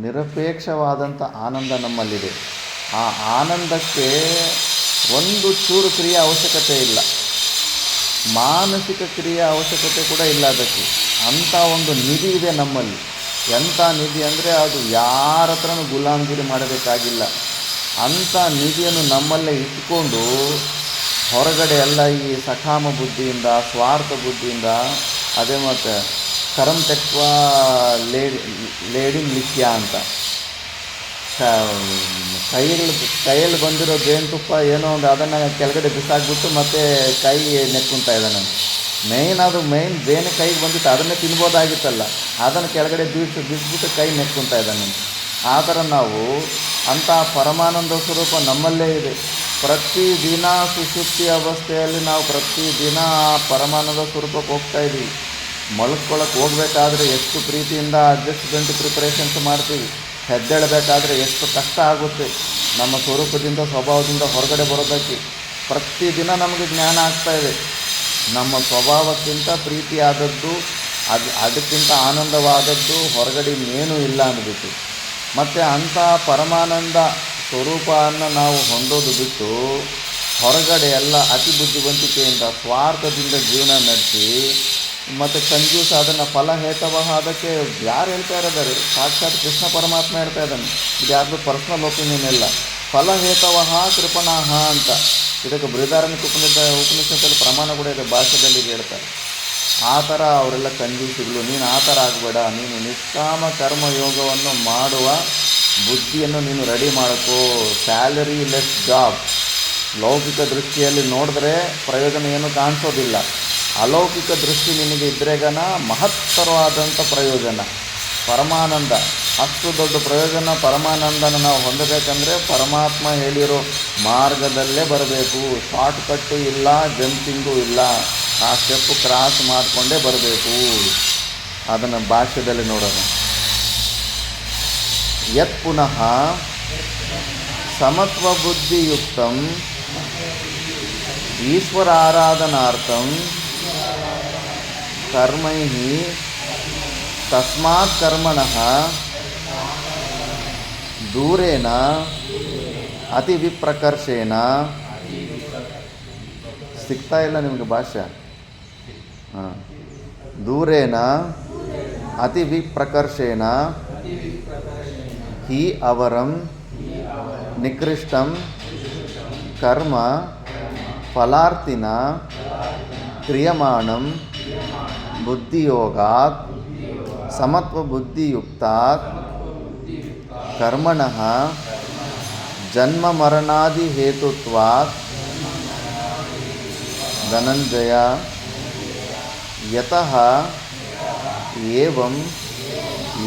ನಿರಪೇಕ್ಷವಾದಂಥ ಆನಂದ ನಮ್ಮಲ್ಲಿದೆ. ಆ ಆನಂದಕ್ಕೆ ಒಂದು ಚೂರು ಕ್ರಿಯೆ ಅವಶ್ಯಕತೆ ಇಲ್ಲ, ಮಾನಸಿಕ ಕ್ರಿಯೆ ಅವಶ್ಯಕತೆ ಕೂಡ ಇಲ್ಲ ಅದಕ್ಕೆ. ಅಂಥ ಒಂದು ನಿಧಿ ಇದೆ ನಮ್ಮಲ್ಲಿ. ಎಂಥ ನಿಧಿ ಅಂದರೆ ಅದು ಯಾರ ಹತ್ರನೂ ಗುಲಾಮಗಿರಿ ಮಾಡಬೇಕಾಗಿಲ್ಲ. ಅಂಥ ನಿಧಿಯನ್ನು ನಮ್ಮಲ್ಲೇ ಇಟ್ಕೊಂಡು ಹೊರಗಡೆ ಎಲ್ಲ ಈ ಸಕಾಮ ಬುದ್ಧಿಯಿಂದ ಸ್ವಾರ್ಥ ಬುದ್ಧಿಯಿಂದ ಅದೇ ಮತ್ತು ಕರ್ಮ ತೆಕ್ವ ಲೇಡಿ ಲಿಖ್ಯ ಅಂತ ಕೈಯಲ್ಲಿ ಬಂದಿರೋ ಜೇನುತುಪ್ಪ ಏನೋ ಒಂದು ಅದನ್ನು ಕೆಳಗಡೆ ಬಿಸಾಕ್ಬಿಟ್ಟು ಮತ್ತೆ ಕೈ ನೆಕ್ಕೊಂತ ಇದ್ದಾನೆ. ಮೇಯ್ನ್ ಜೇನು ಕೈಗೆ ಬಂದಿತ್ತು ಅದನ್ನೇ ತಿನ್ಬೋದಾಗಿತ್ತಲ್ಲ, ಅದನ್ನು ಕೆಳಗಡೆ ಬಿಸ್ಬಿಟ್ಟು ಕೈ ನೆಕ್ಕೊಂತ ಇದ್ದಾನೆ. ಆ ಥರ ನಾವು ಅಂಥ ಪರಮಾನಂದ ಸ್ವರೂಪ ನಮ್ಮಲ್ಲೇ ಇದೆ. ಪ್ರತಿದಿನ ಸುಷುಪ್ತಿ ಅವಸ್ಥೆಯಲ್ಲಿ ನಾವು ಪ್ರತಿದಿನ ಆ ಪರಮಾನಂದ ಸ್ವರೂಪಕ್ಕೆ ಹೋಗ್ತಾಯಿದ್ದೀವಿ. ಮಲ್ಕೊಳ್ಳೋಕೆ ಹೋಗಬೇಕಾದ್ರೆ ಎಷ್ಟು ಪ್ರೀತಿಯಿಂದ ಅಡ್ಜಸ್ಟ್ಮೆಂಟ್ ಪ್ರಿಪ್ರೇಷನ್ಸ್ ಮಾಡ್ತೀವಿ. ಹೆದ್ದೇಳಬೇಕಾದ್ರೆ ಎಷ್ಟು ಕಷ್ಟ ಆಗುತ್ತೆ ನಮ್ಮ ಸ್ವರೂಪದಿಂದ ಸ್ವಭಾವದಿಂದ ಹೊರಗಡೆ ಬರೋದಕ್ಕೆ. ಪ್ರತಿದಿನ ನಮಗೆ ಜ್ಞಾನ ಆಗ್ತಾಯಿದೆ. ನಮ್ಮ ಸ್ವಭಾವಕ್ಕಿಂತ ಪ್ರೀತಿಯಾದದ್ದು ಅದಕ್ಕಿಂತ ಆನಂದವಾದದ್ದು ಹೊರಗಡೆ ಇನ್ನೇನೂ ಇಲ್ಲ ಅಂದ್ಬಿಟ್ಟು. ಮತ್ತು ಅಂಥ ಪರಮಾನಂದ ಸ್ವರೂಪವನ್ನು ನಾವು ಹೊಂದೋದು ಬಿಟ್ಟು ಹೊರಗಡೆ ಎಲ್ಲ ಅತಿ ಬುದ್ಧಿವಂತಿಕೆಯಿಂದ ಸ್ವಾರ್ಥದಿಂದ ಜೀವನ ನಡೆಸಿ ಮತ್ತು ಕಂಜೂಸ್ ಅದನ್ನು ಫಲಹೇತವಹ ಅದಕ್ಕೆ ಯಾರು ಹೇಳ್ತಾ ಇದ್ದಾರೆ? ಸಾಕ್ಷಾತ್ ಕೃಷ್ಣ ಪರಮಾತ್ಮ ಹೇಳ್ತಾ ಇದ್ದಾನೆ. ಇದು ಯಾರ್ದು ಪರ್ಸ್ನಲ್ ಒಪಿನಿಯನ್ ಇಲ್ಲ. ಫಲಹೇತವಹ ಕೃಪಣಾಹ ಅಂತ ಇದಕ್ಕೆ ಬೃಹದಾರಣ್ಯಕ ಉಪನಿಷತ್ತಲ್ಲಿ ಪ್ರಮಾಣ ಕೂಡ ಇದೆ, ಭಾಷೆದಲ್ಲಿ ಹೇಳ್ತಾರೆ. ಆ ಥರ ಅವರೆಲ್ಲ ಕಂಜೂಸಿಗಳು. ನೀನು ಆ ಥರ ಆಗಬೇಡ. ನೀನು ನಿಷ್ಕಾಮ ಕರ್ಮ ಯೋಗವನ್ನು ಮಾಡುವ ಬುದ್ಧಿಯನ್ನು ನೀನು ರೆಡಿ ಮಾಡ್ಕೋ. Salary less job. ಲೌಕಿಕ ದೃಷ್ಟಿಯಲ್ಲಿ ನೋಡಿದ್ರೆ ಪ್ರಯೋಜನ ಏನೂ ಕಾಣಿಸೋದಿಲ್ಲ. ಅಲೌಕಿಕ ದೃಷ್ಟಿ ನಿನಗೆ ಇದ್ರೇಗನ ಮಹತ್ತರವಾದಂಥ ಪ್ರಯೋಜನ ಪರಮಾನಂದ. ಅಷ್ಟು ದೊಡ್ಡ ಪ್ರಯೋಜನ ಪರಮಾನಂದನ ನಾವು ಹೊಂದಬೇಕಂದ್ರೆ ಪರಮಾತ್ಮ ಹೇಳಿರೋ ಮಾರ್ಗದಲ್ಲೇ ಬರಬೇಕು. ಶಾರ್ಟ್ಕಟ್ಟು ಇಲ್ಲ, ಜಂಪಿಂಗು ಇಲ್ಲ. ಆ ಸ್ಟೆಪ್ಪು ಕ್ರಾಸ್ ಮಾಡಿಕೊಂಡೇ ಬರಬೇಕು. ಅದನ್ನು ಭಾಷ್ಯದಲ್ಲಿ ನೋಡೋಣ. ಯತ್ ಪುನಃ ಸಮತ್ವ ಬುದ್ಧಿಯುಕ್ತಂ ಈಶ್ವರಾರಾಧನಾರ್ಥಂ ಕರ್ಮೈಃ ತಸ್ಮಾತ್ ಕರ್ಮಣಃ ದೂರೇನ ಅತಿ ವಿಪ್ರಕರ್ಷೇಣ. ಸಿಗ್ತಾ ಇಲ್ಲ ನಿಮಗೆ ಭಾಷೆ? ದೂರೇನ ಅತಿವಿಪ್ರಕರ್ಷೇಣ ಹಿ ಅವರಂ ನಿಕೃಷ್ಟಂ ಕರ್ಮ ಫಲಾರ್ಥಿನ ಕ್ರಿಯಮಾಣಂ ಬುದ್ಧಿಯೋಗಾತ್ ಸಮತ್ವಬುದ್ಧಿಯುಕ್ತಾತ್ ಕರ್ಮಣಃ ಜನ್ಮಮರಣಾದಿಹೇತುತ್ವಾತ್ ಧನಂಜಯ ಯತಃ ಏವಂ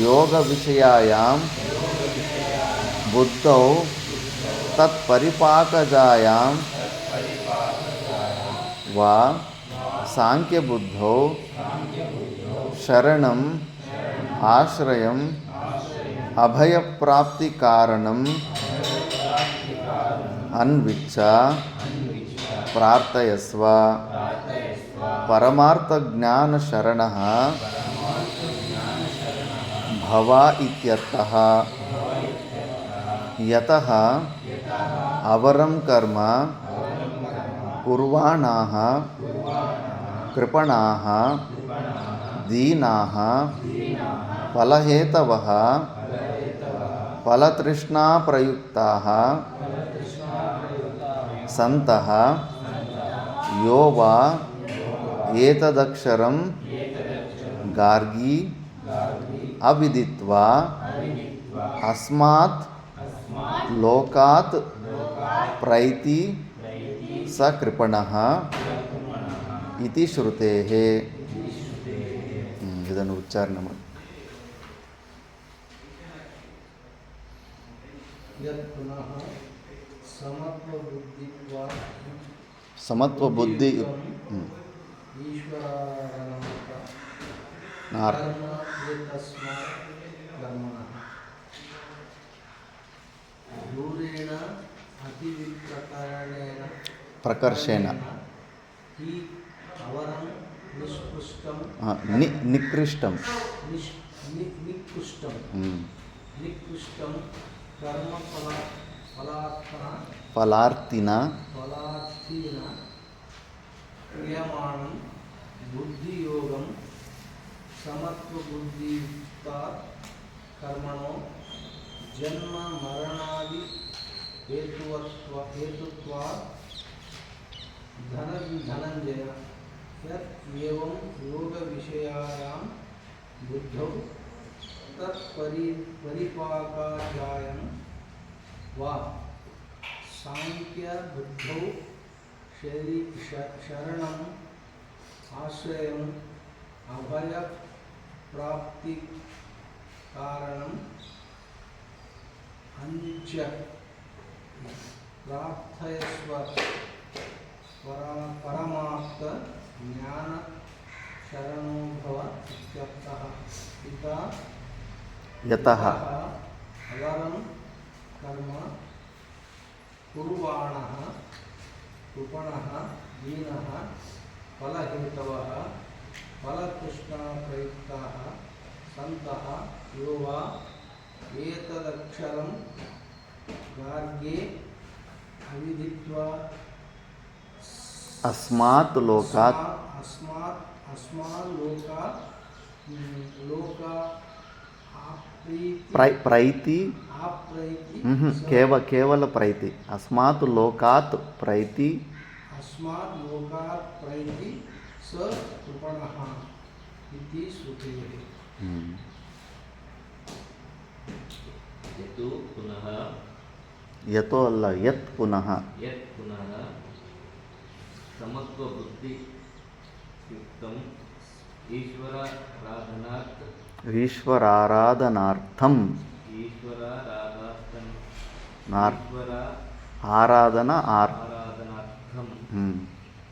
ಯೋಗವಿಷಯಾಯಾಂ ಬುದ್ಧೌ ತತ್ಪರಿಪಾಕಜಾಯಾಂ ವಾ ಸಾಂಖ್ಯಬುದ್ಧೌ ಶರಣಂ ಆಶ್ರಯಂ ಅಭಯಪ್ರಾಪ್ತಿಕಾರಣಂ ಅನ್ವಿಚ್ಛ ಪ್ರಾರ್ಥಯಸ್ವ ಪರಮಾರ್ಥಜ್ಞಾನಶರಣಃ ಭವ ಇತ್ಯರ್ಥಃ. ಯತಃ ಅವರಂ ಕರ್ಮ ಕುರ್ವಾಣಾಃ ಕೃಪಣಾಃ ದೀನಾಃ ಫಲಹೇತವಃ ಫಲತೃಷ್ಣಾಪ್ರಯುಕ್ತಾಃ ಸಂತಃ ಯೋ ವಾ ಏತದಕ್ಷರಂ ಗಾರ್ಗಿ ಅವಿದಿತ್ವಾ ಅಸ್ಮಾತ್ ಲೋಕಾತ್ ಪ್ರೈತಿ ಸ ಕೃಪಣಃ ಇತಿ ಶ್ರುತೇಃ. ಇದನ್ನು ಉಚ್ಚಾರಣೆ ಮಾಡಿ. ಸಮತ್ವ ಬುದ್ಧಿ ಪ್ರಕರ್ಷೇಣ ನಿಕೃಷ್ಟಂ ಫಲಾರ್ಥಿನ ಕ್ರಿಯಮಾಣಂ ಬುದ್ಧಿಯೋಗಂ ಸಮತ್ವಬುದ್ಧಿಯುಕ್ತಾತ್ ಕರ್ಮಣೋ ಜನ್ಮ ಮರಣಾದಿ ಹೇತುತ್ವಾತ್ ಧನಂಜಯ ಯತ್ ಏವಂ ಯೋಗ ವಿಷಯಾಯಾಂ ಬುದ್ಧೌ ತತ್ ಪರಿಪಾಕಾಧ್ಯಾಯಂ ವಾ ಸಾಂಖ್ಯ ಬುದ್ಧೌ ಶರಣಂ ಆಶ್ರಯಂ ಅಭಯ ಪ್ರಾಪ್ತಿ ಕಾರಣಂ ಅಂಚ ಪ್ರಾರ್ಥಯಸ್ವ ಪರಮಾರ್ಥ ಜ್ಞಾನ ಶರಣೋ ಭವ ಇತ್ಯರ್ಥಃ. ಯತಃ ಅವರಂ ಕರ್ಮ ಕುರ್ವಾಣಃ ಕೃಪಣಃ ದೀನಃ ಫಲಹೇತವಃ ಫಲತೃಷ್ಣಾಪ್ರಯುಕ್ತಾಃ ಸಂತಃ ಯೋ ವಾ ಏತದಕ್ಷರಂ ಗಾರ್ಗ್ಯೇ ಅವಿದಿತ್ವಾ ಅಸ್ಮಾತ್ ಲೋಕಾತ್ ಪ್ರೈತಿ ಕೇವಲ ಪ್ರೈತಿ ಅಸ್ಮಾತ್ ಲೋಕಾತ್ ಪ್ರೈತಿ ಸ ಕೃಪಣಃ ಇತಿ ಶ್ರುತೇಃ. ಯತೋ ಅಲ್ಲ ಯತ್ ಪುನಃ ಸಮತ್ವ ಬುದ್ಧಿ ಯುಕ್ತಂ ಈಶ್ವರಾರಾಧನಾರ್ಥಂ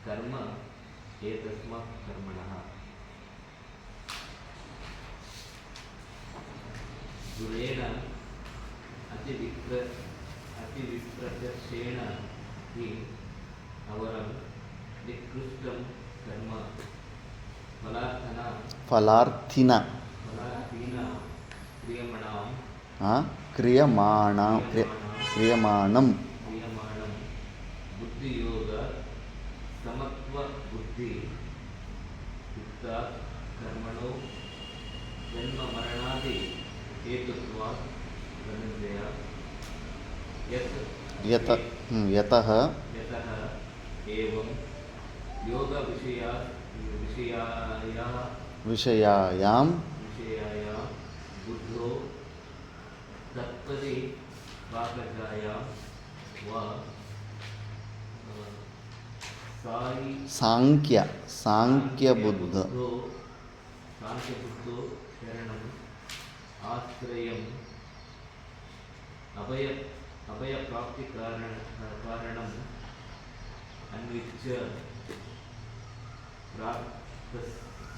ಕರ್ಮ ಏತಸ್ಮಾತ್ ಕರ್ಮಣಃ ಗುರೇಣ ಅತಿವಿಪ್ರಕರ್ಷೇಣ ಹಿ ಅವರಂ ನಿಕೃಷ್ಟಂ ಕರ್ಮ ಫಲಾರ್ಥಿನ ಕ್ರಿಯಮಾಣಂ ಬುದ್ಧಿಯೋಗ ಸಮತ್ವ ಬುದ್ಧಿ ಯುಕ್ತಾತ್ ಕರ್ಮಣೋ जन्म मरणादि हेतुत्वात् धनञ्जय यतः यतः एवं विषयायां बुद्धो तत्परि पाकजायां वा सांख्यबुद्धो शरणम् आश्रयम् अभयप्राप्तिकारणम् अन्विच्य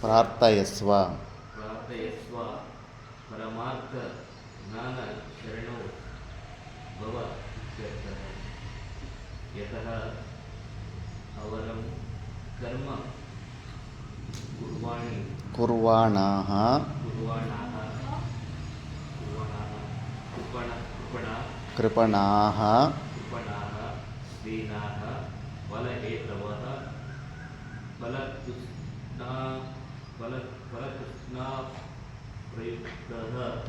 प्रार्थयस्व परमार्थ ज्ञान शरणो भव इत्यर्थः। यतः अवरं कर्म कुर्वाणाः कृपणाः दीनाः फलहेतवः फलतृष्णा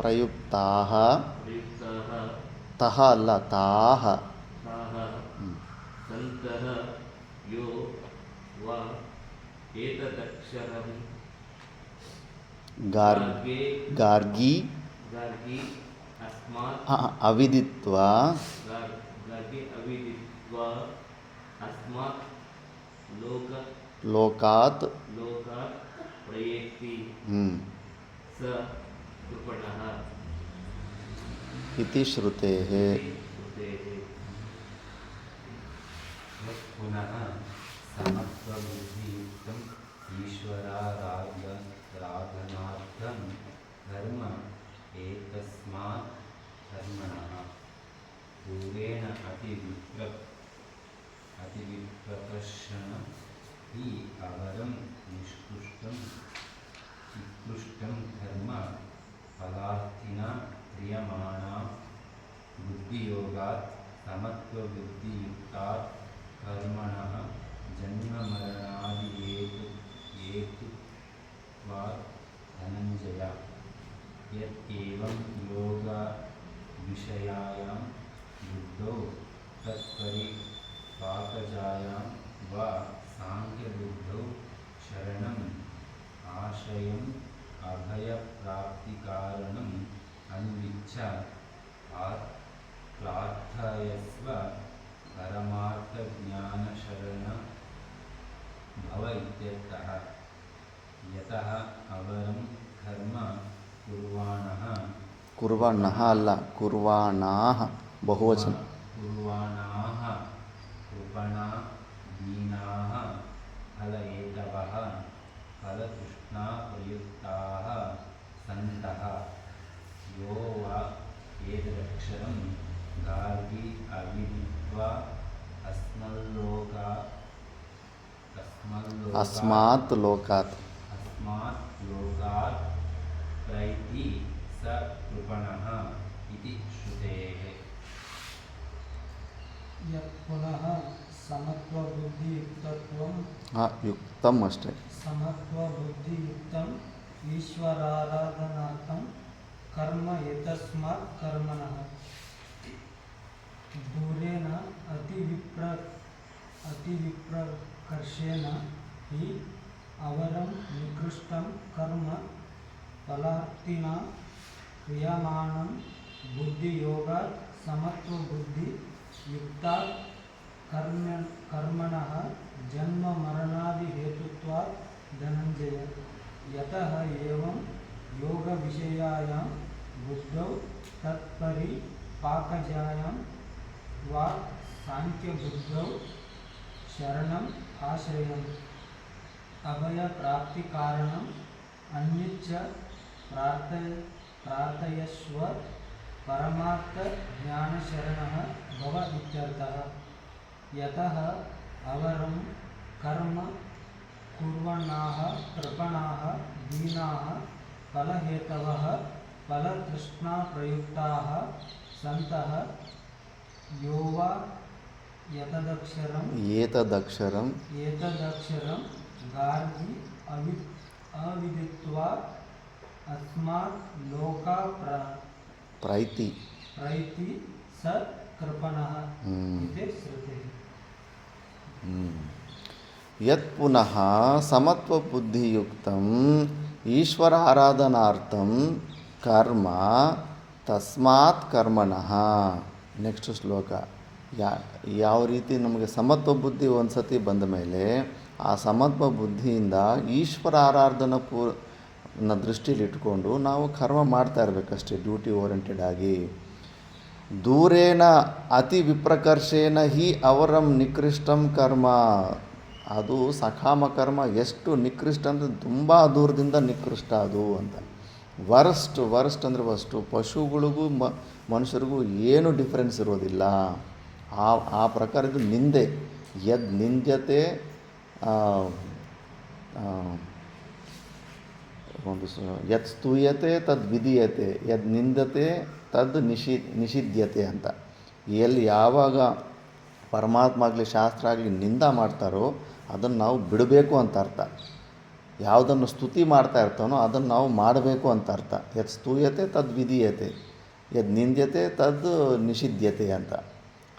प्रयुक्ताः तः अल्ल ताः सन्तः यो वा एतदक्षरं गार्गी अस्मात् अविदित्वा अस्मात् लोकात् प्रयेति स कृपणः इति श्रुतेः। पुनः समत्वबुद्धियुक्तम् ईश्वराराधनार्थं धर्म एतस्मात् कर्मणः पूर्वेण अतिविप्रकर्षण हि अवरं निकृष्टं कर्म फलार्थिना क्रियमाणा बुद्धियोगात् समत्वबुद्धियुक्तात् कर्मणः जन्ममरणादिहेतुत्वात् धनञ्जय। यद्येवं योगविषयायां बुद्धौ तत्परिपाकजायां वा सांख्यबुद्धौ शरणम् आश्रयम् अभयप्राप्तिकारणम् अन्विच्छ प्रार्थयस्व परमार्थज्ञानशरण भव इत्यर्थः। यतः अवरं कर्म कुर्वाणः अल्ल कुर्वाणाः बहुवचन कुर्वाणाः कृपणा दीनाः फलहेतवः फलतृष्णा प्रयुक्ताः सन्तः यो वा एतदक्षरं गार्गी अविदित्वा अस्मात् लोकात् प्रैति स कृपणः इति श्रुतेः। पुनः समत्वबुद्धियुक्तत्वं युक्तम् अष्टे समत्वबुद्धियुक्तम् ईश्वराराधनार्थं कर्म एतस्मात् कर्मणः दूरेण अतिविप्रकर्षेण हि अवरं निकृष्टं कर्म फलार्थिना क्रियमाणं बुद्धियोगात् समत्वबुद्धियुक्तात् कर्मणः जन्ममरणादिहेतुत्वात् धनञ्जय। यतः एवं योगविषयायां बुद्धौ तत्परिपाकजायां वा सांख्यबुद्धौ शरणम् आश्रयम् अभयप्राप्तिकारणम् अन्विच्छ प्रार्थयस्व परमार्थज्ञानशरणः भव इत्यर्थः। यतः अवरं कर्म कुर्वणाः कृपणाः दीनाः फलहेतवः फलतृष्णाप्रयुक्ताः सन्तः यो वा एतदक्षरं गार्गी अविदित्वा अस्मात् लोका ಪ್ರೈತಿ प्रैति स कृपणः इति श्रुतिः ಯತ್ ಪುನಃ ಸಮತ್ವಬುದ್ಧಿಯುಕ್ತಂ ಈಶ್ವರ ಆರಾಧನಾರ್ಥಂ ಕರ್ಮ ತಸ್ಮಾತ್ ಕರ್ಮಣಃ. ನೆಕ್ಸ್ಟ್ ಶ್ಲೋಕ. ಯಾವ ರೀತಿ ನಮಗೆ ಸಮತ್ವ ಬುದ್ಧಿ ಒಂದು ಸತಿ ಬಂದ ಮೇಲೆ ಆ ಸಮತ್ವ ಬುದ್ಧಿಯಿಂದ ಈಶ್ವರ ಆರಾಧನಾ ದೃಷ್ಟಿಯಲ್ಲಿ ಇಟ್ಕೊಂಡು ನಾವು ಕರ್ಮ ಮಾಡ್ತಾ ಇರಬೇಕಷ್ಟೇ, ಡ್ಯೂಟಿ ಓರಿಯೆಂಟೆಡ್ ಆಗಿ. ದೂರೇನ ಅತಿ ವಿಪ್ರಕರ್ಷೇನ ಹಿ ಅವರಂ ನಿಕೃಷ್ಟಂ ಕರ್ಮ. ಅದು ಸಕಾಮ ಕರ್ಮ ಎಷ್ಟು ನಿಕೃಷ್ಟ ಅಂದರೆ ತುಂಬ ದೂರದಿಂದ ನಿಕೃಷ್ಟ ಅದು ಅಂತ. ವರ್ಸ್ಟ್ ಅಂದರೆ ಪಶುಗಳಿಗೂ ಮನುಷ್ಯರಿಗೂ ಏನು ಡಿಫ್ರೆನ್ಸ್ ಇರೋದಿಲ್ಲ. ಆ ಪ್ರಕಾರ ಇದು ನಿಂದೆ. ಯದ್ ನಿಂದ್ಯತೆ ಯತ್ ಸ್ತೂಯತೆ ತದ್ ವಿಧೀಯತೆ, ಯದ್ ನಿಂದತೆ ತದ್ ನಿಷಿದ್ಯತೆ ಅಂತ. ಎಲ್ಲಿ ಯಾವಾಗ ಪರಮಾತ್ಮ ಆಗಲಿ ಶಾಸ್ತ್ರ ಆಗಲಿ ನಿಂದ ಮಾಡ್ತಾರೋ ಅದನ್ನು ನಾವು ಬಿಡಬೇಕು ಅಂತ ಅರ್ಥ. ಯಾವುದನ್ನು ಸ್ತುತಿ ಮಾಡ್ತಾ ಇರ್ತಾನೋ ಅದನ್ನು ನಾವು ಮಾಡಬೇಕು ಅಂತ ಅರ್ಥ. ಯತ್ ಸ್ತೂಯತೆ ತದ್ ವಿಧೀಯತೆ, ಯದ್ ನಿಂದ್ಯತೆ ತದ್ ನಿಷಿದ್ಯತೆ ಅಂತ.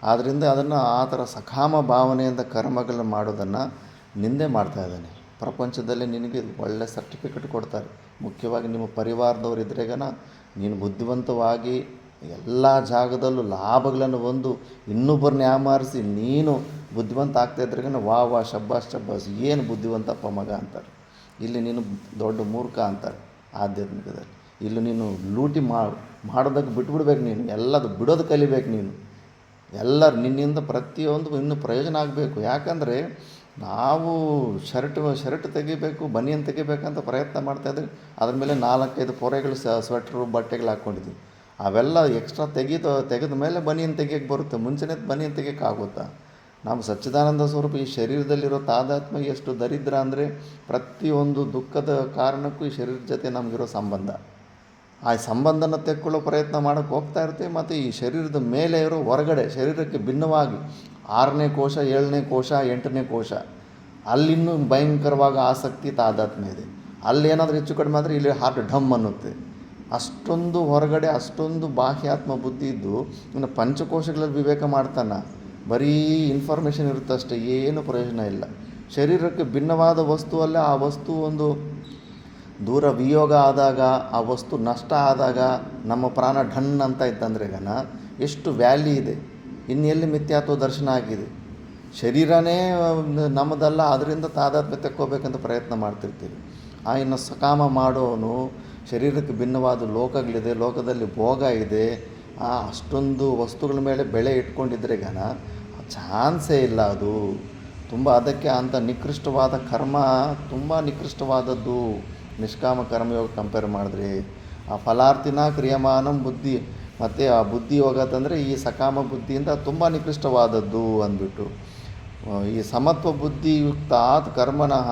ಆದ್ದರಿಂದ ಅದನ್ನು ಆ ಥರ ಸಕಾಮ ಭಾವನೆಯಿಂದ ಕರ್ಮಗಳನ್ನು ಮಾಡೋದನ್ನು ನಿಂದೆ ಮಾಡ್ತಾ ಇದ್ದಾನೆ. ಪ್ರಪಂಚದಲ್ಲಿ ನಿನಗೆ ಒಳ್ಳೆ ಸರ್ಟಿಫಿಕೇಟ್ ಕೊಡ್ತಾರೆ. ಮುಖ್ಯವಾಗಿ ನಿಮ್ಮ ಪರಿವಾರದವ್ರು ಇದ್ರೇಗನ ನೀನು ಬುದ್ಧಿವಂತವಾಗಿ ಎಲ್ಲ ಜಾಗದಲ್ಲೂ ಲಾಭಗಳನ್ನು ಹೊಂದು ಇನ್ನೊಬ್ಬರನ್ನ ಯಾಮಾರಿಸಿ ನೀನು ಬುದ್ಧಿವಂತ ಆಗ್ತಾಯಿದ್ರೆಗನ ವಾ ಶಬ್ಬಾಸ್ ಏನು ಬುದ್ಧಿವಂತಪ್ಪ ಮಗ ಅಂತಾರೆ. ಇಲ್ಲಿ ನೀನು ದೊಡ್ಡ ಮೂರ್ಖ ಅಂತಾರೆ ಆಧ್ಯಾತ್ಮಿಕದಲ್ಲಿ. ಇಲ್ಲಿ ನೀನು ಲೂಟಿ ಮಾಡೋದಕ್ಕೆ ಬಿಟ್ಬಿಡ್ಬೇಕು, ನೀನು ಎಲ್ಲದು ಬಿಡೋದು ಕಲಿಬೇಕು. ನೀನು ಎಲ್ಲರೂ ನಿನ್ನಿಂದ ಪ್ರತಿಯೊಂದು ಇನ್ನೂ ಪ್ರಯೋಜನ ಆಗಬೇಕು. ಯಾಕಂದರೆ ನಾವು ಶರ್ಟ್ ತೆಗಿಬೇಕು, ಬನಿಯನ್ ತೆಗಿಬೇಕಂತ ಪ್ರಯತ್ನ ಮಾಡ್ತಾಯಿದ್ವಿ. ಅದ್ರ ಮೇಲೆ 4-5 ಪೊರೆಗಳು ಸ್ವೆಟ್ರು ಬಟ್ಟೆಗಳು ಹಾಕ್ಕೊಂಡಿದ್ವಿ. ಅವೆಲ್ಲ ಎಕ್ಸ್ಟ್ರಾ ತೆಗೆದ ಮೇಲೆ ಬನಿಯನ್ ತೆಗಿಯೋಕ್ಕೆ ಬರುತ್ತೆ. ಮುಂಚೆನೇ ಬನಿಯನ್ ತೆಗಿಯೋಕ್ಕಾಗುತ್ತಾ? ನಮ್ಮ ಸಚ್ಚಿದಾನಂದ ಸ್ವರೂಪ ಈ ಶರೀರದಲ್ಲಿರೋ ತಾದಾತ್ಮ ಎಷ್ಟು ದರಿದ್ರ ಅಂದರೆ ಪ್ರತಿಯೊಂದು ದುಃಖದ ಕಾರಣಕ್ಕೂ ಈ ಶರೀರದ ಜೊತೆ ನಮಗಿರೋ ಸಂಬಂಧ. ಆ ಸಂಬಂಧನ ತೆಕ್ಕೊಳ್ಳೋ ಪ್ರಯತ್ನ ಮಾಡೋಕ್ಕೆ ಹೋಗ್ತಾ ಇರ್ತೀವಿ. ಮತ್ತು ಈ ಶರೀರದ ಮೇಲೆ ಇರೋ ಹೊರಗಡೆ ಶರೀರಕ್ಕೆ ಭಿನ್ನವಾಗಿ 6ನೇ ಕೋಶ, 7ನೇ ಕೋಶ, 8ನೇ ಕೋಶ, ಅಲ್ಲಿನ್ನೂ ಭಯಂಕರವಾಗಿ ಆಸಕ್ತಿ ತಾದಾತ್ಮ್ಯ ಇದೆ. ಅಲ್ಲೇನಾದರೂ ಹೆಚ್ಚು ಕಡಿಮೆ ಆದರೆ ಇಲ್ಲಿ ಹಾರ್ಟ್ ಢಮ್ ಅನ್ನುತ್ತೆ. ಅಷ್ಟೊಂದು ಹೊರಗಡೆ ಅಷ್ಟೊಂದು ಬಾಹ್ಯಾತ್ಮ ಬುದ್ಧಿ ಇದ್ದು ಇನ್ನು ಪಂಚಕೋಶಗಳಲ್ಲಿ ವಿವೇಕ ಮಾಡ್ತಾನೆ. ಬರೀ ಇನ್ಫಾರ್ಮೇಷನ್ ಇರುತ್ತೆ ಅಷ್ಟೇ, ಏನು ಪ್ರಯೋಜನ ಇಲ್ಲ. ಶರೀರಕ್ಕೆ ಭಿನ್ನವಾದ ವಸ್ತುವಲ್ಲೇ ಆ ವಸ್ತು ಒಂದು ದೂರ ವಿಯೋಗ ಆದಾಗ, ಆ ವಸ್ತು ನಷ್ಟ ಆದಾಗ ನಮ್ಮ ಪ್ರಾಣ ಢನ್ ಅಂತ ಇತ್ತಂದ್ರೆಗನ ಎಷ್ಟು ವ್ಯಾಲ್ಯೂ ಇದೆ. ಇನ್ನು ಎಲ್ಲಿ ಮಿಥ್ಯಾತ್ವ ದರ್ಶನ ಆಗಿದೆ. ಶರೀರನೇ ನಮ್ಮದಲ್ಲ, ಅದರಿಂದ ತಾದಾತ್ಮ್ಯ ತೆಕ್ಕೋಬೇಕಂತ ಪ್ರಯತ್ನ ಮಾಡ್ತಿರ್ತೀವಿ. ಇನ್ನು ಸಕಾಮ ಮಾಡೋನು ಶರೀರಕ್ಕೆ ಭಿನ್ನವಾದ ಲೋಕಗಳಿದೆ, ಲೋಕದಲ್ಲಿ ಭೋಗ ಇದೆ, ಅಷ್ಟೊಂದು ವಸ್ತುಗಳ ಮೇಲೆ ಬೆಳೆ ಇಟ್ಕೊಂಡಿದ್ರೆಗನ ಚಾನ್ಸೇ ಇಲ್ಲ. ಅದು ತುಂಬ ಅದಕ್ಕೆ ಅಂಥ ನಿಕೃಷ್ಟವಾದ ಕರ್ಮ ತುಂಬ ನಿಕೃಷ್ಟವಾದದ್ದು. ನಿಷ್ಕಾಮ ಕರ್ಮಯೋಗ ಕಂಪೇರ್ ಮಾಡಿದ್ರೆ ಆ ಫಲಾರ್ಥಿನ ಕ್ರಿಯಮಾನಂ ಬುದ್ಧಿ ಮತ್ತು ಆ ಬುದ್ಧಿ ಯೋಗದಂದರೆ ಈ ಸಕಾಮ ಬುದ್ಧಿಯಿಂದ ತುಂಬ ನಿಕೃಷ್ಟವಾದದ್ದು ಅಂದ್ಬಿಟ್ಟು ಈ ಸಮತ್ವ ಬುದ್ಧಿಯುಕ್ತಾತ್ ಕರ್ಮಣಃ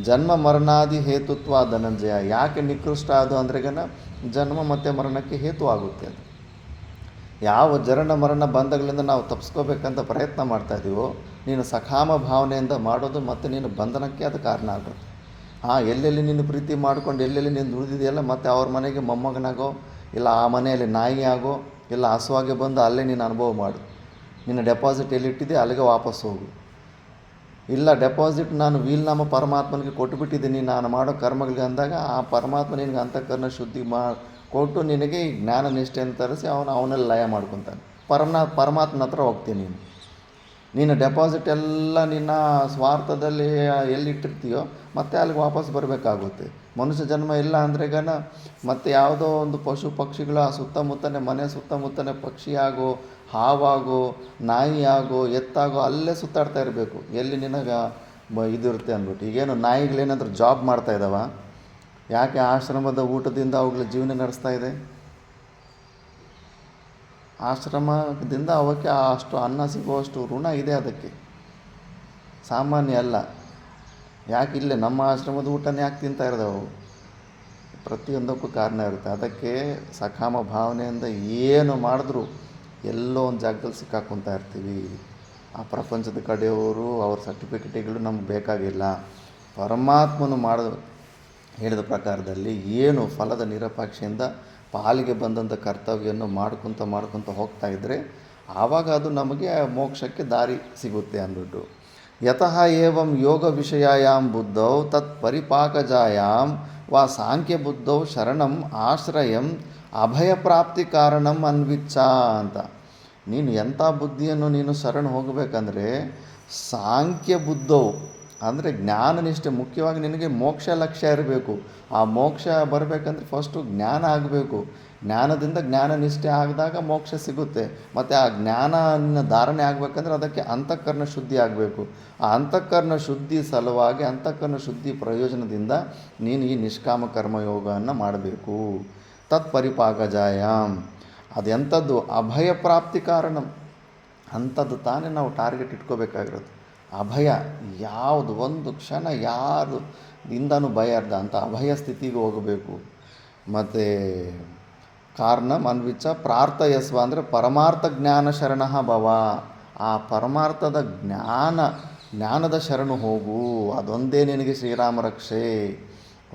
ಜನ್ಮ ಮರಣಾದಿ ಹೇತುತ್ವ ಧನಂಜಯ. ಯಾಕೆ ನಿಕೃಷ್ಟ ಅದು ಅಂದ್ರೆಗನ ಜನ್ಮ ಮತ್ತು ಮರಣಕ್ಕೆ ಹೇತು ಆಗುತ್ತೆ. ಅದು ಯಾವ ಜರಣ ಮರಣ ಬಂಧಗಳಿಂದ ನಾವು ತಪ್ಪಿಸ್ಕೋಬೇಕಂತ ಪ್ರಯತ್ನ ಮಾಡ್ತಾಯಿದ್ದೀವೋ ನೀನು ಸಕಾಮ ಭಾವನೆಯಿಂದ ಮಾಡೋದು ಮತ್ತು ನೀನು ಬಂಧನಕ್ಕೆ ಅದು ಕಾರಣ ಆಗುತ್ತೆ. ಎಲ್ಲೆಲ್ಲಿ ನೀನು ಪ್ರೀತಿ ಮಾಡ್ಕೊಂಡು ಎಲ್ಲೆಲ್ಲಿ ನೀನು ದುಡಿದಿದೆಯಲ್ಲ ಮತ್ತು ಅವ್ರ ಮನೆಗೆ ಮೊಮ್ಮಗನಾಗೋ, ಇಲ್ಲ ಆ ಮನೆಯಲ್ಲಿ ನಾಯಿ ಆಗೋ, ಇಲ್ಲ ಹಸುವಾಗಿ ಬಂದು ಅಲ್ಲೇ ನೀನು ಅನುಭವ ಮಾಡು. ನಿನ್ನ ಡೆಪಾಸಿಟ್ ಎಲ್ಲಿಟ್ಟಿದೆ ಅಲ್ಲಿಗೆ ವಾಪಸ್ ಹೋಗು. ಇಲ್ಲ ಡೆಪಾಸಿಟ್ ನಾನು ವೀಲ್ನಾಮ ಪರಮಾತ್ಮನಿಗೆ ಕೊಟ್ಟುಬಿಟ್ಟಿದ್ದೀನಿ ನಾನು ಮಾಡೋ ಕರ್ಮಗಳಿಗೆ ಅಂದಾಗ ಆ ಪರಮಾತ್ಮ ನಿನಗೆ ಅಂತಃಕರಣ ಶುದ್ಧಿ ಕೊಟ್ಟು ನಿನಗೆ ಈ ಜ್ಞಾನ ನಿಷ್ಠೆಯನ್ನು ತರಿಸಿ ಅವನಲ್ಲಿ ಲಯ ಮಾಡ್ಕೊತಾನೆ. ಪರಮಾತ್ಮನ ಹತ್ರ ಹೋಗ್ತೀನಿ. ನೀನು ಡೆಪಾಸಿಟ್ ಎಲ್ಲ ನಿನ್ನ ಸ್ವಾರ್ಥದಲ್ಲಿ ಎಲ್ಲಿಟ್ಟಿರ್ತೀಯೋ ಮತ್ತೆ ಅಲ್ಲಿಗೆ ವಾಪಸ್ ಬರಬೇಕಾಗುತ್ತೆ. ಮನುಷ್ಯ ಜನ್ಮ ಇಲ್ಲ ಅಂದ್ರೆಗನ ಮತ್ತು ಯಾವುದೋ ಒಂದು ಪಶು ಪಕ್ಷಿಗಳು ಆ ಸುತ್ತಮುತ್ತನೇ ಮನೆ ಸುತ್ತಮುತ್ತನೇ ಪಕ್ಷಿಯಾಗೋ, ಹಾವಾಗೋ, ನಾಯಿಯಾಗೋ, ಎತ್ತಾಗೋ ಅಲ್ಲೇ ಸುತ್ತಾಡ್ತಾ ಇರಬೇಕು. ಎಲ್ಲಿ ನಿನಗೆ ಇದಿರುತ್ತೆ ಅಂದ್ಬಿಟ್ಟು. ಈಗೇನು ನಾಯಿಗಳೇನಾದರೂ ಜಾಬ್ ಮಾಡ್ತಾ ಇದ್ದಾವ? ಯಾಕೆ ಆಶ್ರಮದ ಊಟದಿಂದ ಅವುಗಳ ಜೀವನ ನಡೆಸ್ತಾ ಇದೆ? ಆಶ್ರಮದಿಂದ ಅವಕ್ಕೆ ಅಷ್ಟು ಅನ್ನ ಸಿಗುವಷ್ಟು ಋಣ ಇದೆ ಅದಕ್ಕೆ, ಸಾಮಾನ್ಯ ಅಲ್ಲ. ಯಾಕೆ ಇಲ್ಲೇ ನಮ್ಮ ಆಶ್ರಮದ ಊಟನೇ ಯಾಕೆ ತಿಂತಾ ಇರೋದವು? ಪ್ರತಿಯೊಂದಕ್ಕೂ ಕಾರಣ ಇರುತ್ತೆ. ಅದಕ್ಕೆ ಸಕಾಮ ಭಾವನೆಯಿಂದ ಏನು ಮಾಡಿದ್ರೂ ಎಲ್ಲೋ ಒಂದು ಜಾಗದಲ್ಲಿ ಸಿಕ್ಕಾಕೊತಾ ಇರ್ತೀವಿ. ಆ ಪ್ರಪಂಚದ ಕಡೆಯವರು ಅವ್ರ ಸರ್ಟಿಫಿಕೇಟ್ಗಳು ನಮ್ಗೆ ಬೇಕಾಗಿಲ್ಲ. ಪರಮಾತ್ಮನು ಹೇಳಿದ ಪ್ರಕಾರದಲ್ಲಿ ಏನು ಫಲದ ನಿರಪೇಕ್ಷೆಯಿಂದ ಪಾಲಿಗೆ ಬಂದಂಥ ಕರ್ತವ್ಯವನ್ನು ಮಾಡ್ಕೊತ ಹೋಗ್ತಾ ಇದ್ದರೆ ಆವಾಗ ಅದು ನಮಗೆ ಮೋಕ್ಷಕ್ಕೆ ದಾರಿ ಸಿಗುತ್ತೆ ಅಂದ್ಬಿಟ್ಟು. ಯತಃ ಏವಂ ಯೋಗ ವಿಷಯಾಯಾಂ ಬುದ್ಧೌ ತತ್ ಪರಿಪಾಕಜಾಯಾಂ ವಾ ಸಾಂಖ್ಯ ಬುದ್ಧೌ ಶರಣಂ ಆಶ್ರಯಂ ಅಭಯ ಪ್ರಾಪ್ತಿ ಕಾರಣಂ ಅನ್ವಿಚ್ಛ ಅಂತ. ನೀನು ಎಂಥ ಬುದ್ಧಿಯನ್ನು ನೀನು ಶರಣ ಹೋಗಬೇಕಂದ್ರೆ ಸಾಂಖ್ಯ ಬುದ್ಧವು ಅಂದರೆ ಜ್ಞಾನನಿಷ್ಠೆ, ಮುಖ್ಯವಾಗಿ ನಿನಗೆ ಮೋಕ್ಷ ಲಕ್ಷ್ಯ ಇರಬೇಕು. ಆ ಮೋಕ್ಷ ಬರಬೇಕಂದ್ರೆ ಫಸ್ಟು ಜ್ಞಾನ ಆಗಬೇಕು. ಜ್ಞಾನದಿಂದ ಜ್ಞಾನನಿಷ್ಠೆ ಆಗಿದಾಗ ಮೋಕ್ಷ ಸಿಗುತ್ತೆ. ಮತ್ತು ಆ ಜ್ಞಾನ ಧಾರಣೆ ಆಗಬೇಕಂದ್ರೆ ಅದಕ್ಕೆ ಅಂತಃಕರಣ ಶುದ್ಧಿ ಆಗಬೇಕು. ಆ ಅಂತಃಕರಣ ಶುದ್ಧಿ ಸಲುವಾಗಿ ಅಂತಃಕರಣ ಶುದ್ಧಿ ಪ್ರಯೋಜನದಿಂದ ನೀನು ಈ ನಿಷ್ಕಾಮ ಕರ್ಮಯೋಗವನ್ನು ಮಾಡಬೇಕು. ತತ್ ಪರಿಪಾಕಜಾಯಾಮ್ ಅದೆಂಥದ್ದು ಅಭಯ ಪ್ರಾಪ್ತಿ ಕಾರಣಂ, ಅಂಥದ್ದು ತಾನೇ ನಾವು ಟಾರ್ಗೆಟ್ ಇಟ್ಕೋಬೇಕಾಗಿರೋದು. ಅಭಯ ಯಾವುದು ಒಂದು ಕ್ಷಣ ಯಾರು ಇಂದನೂ ಭಯ ಅರ್ಧ ಅಂತ ಅಭಯ ಸ್ಥಿತಿಗೆ ಹೋಗಬೇಕು. ಮತ್ತು ಕಾರಣಂ ಅನ್ವಿಚ್ಛ ಪ್ರಾರ್ಥಯಸ್ವ ಅಂದರೆ ಪರಮಾರ್ಥ ಜ್ಞಾನ ಶರಣ ಭವ, ಆ ಪರಮಾರ್ಥದ ಜ್ಞಾನದ ಶರಣು ಹೋಗು. ಅದೊಂದೇ ನಿನಗೆ ಶ್ರೀರಾಮ ರಕ್ಷೆ.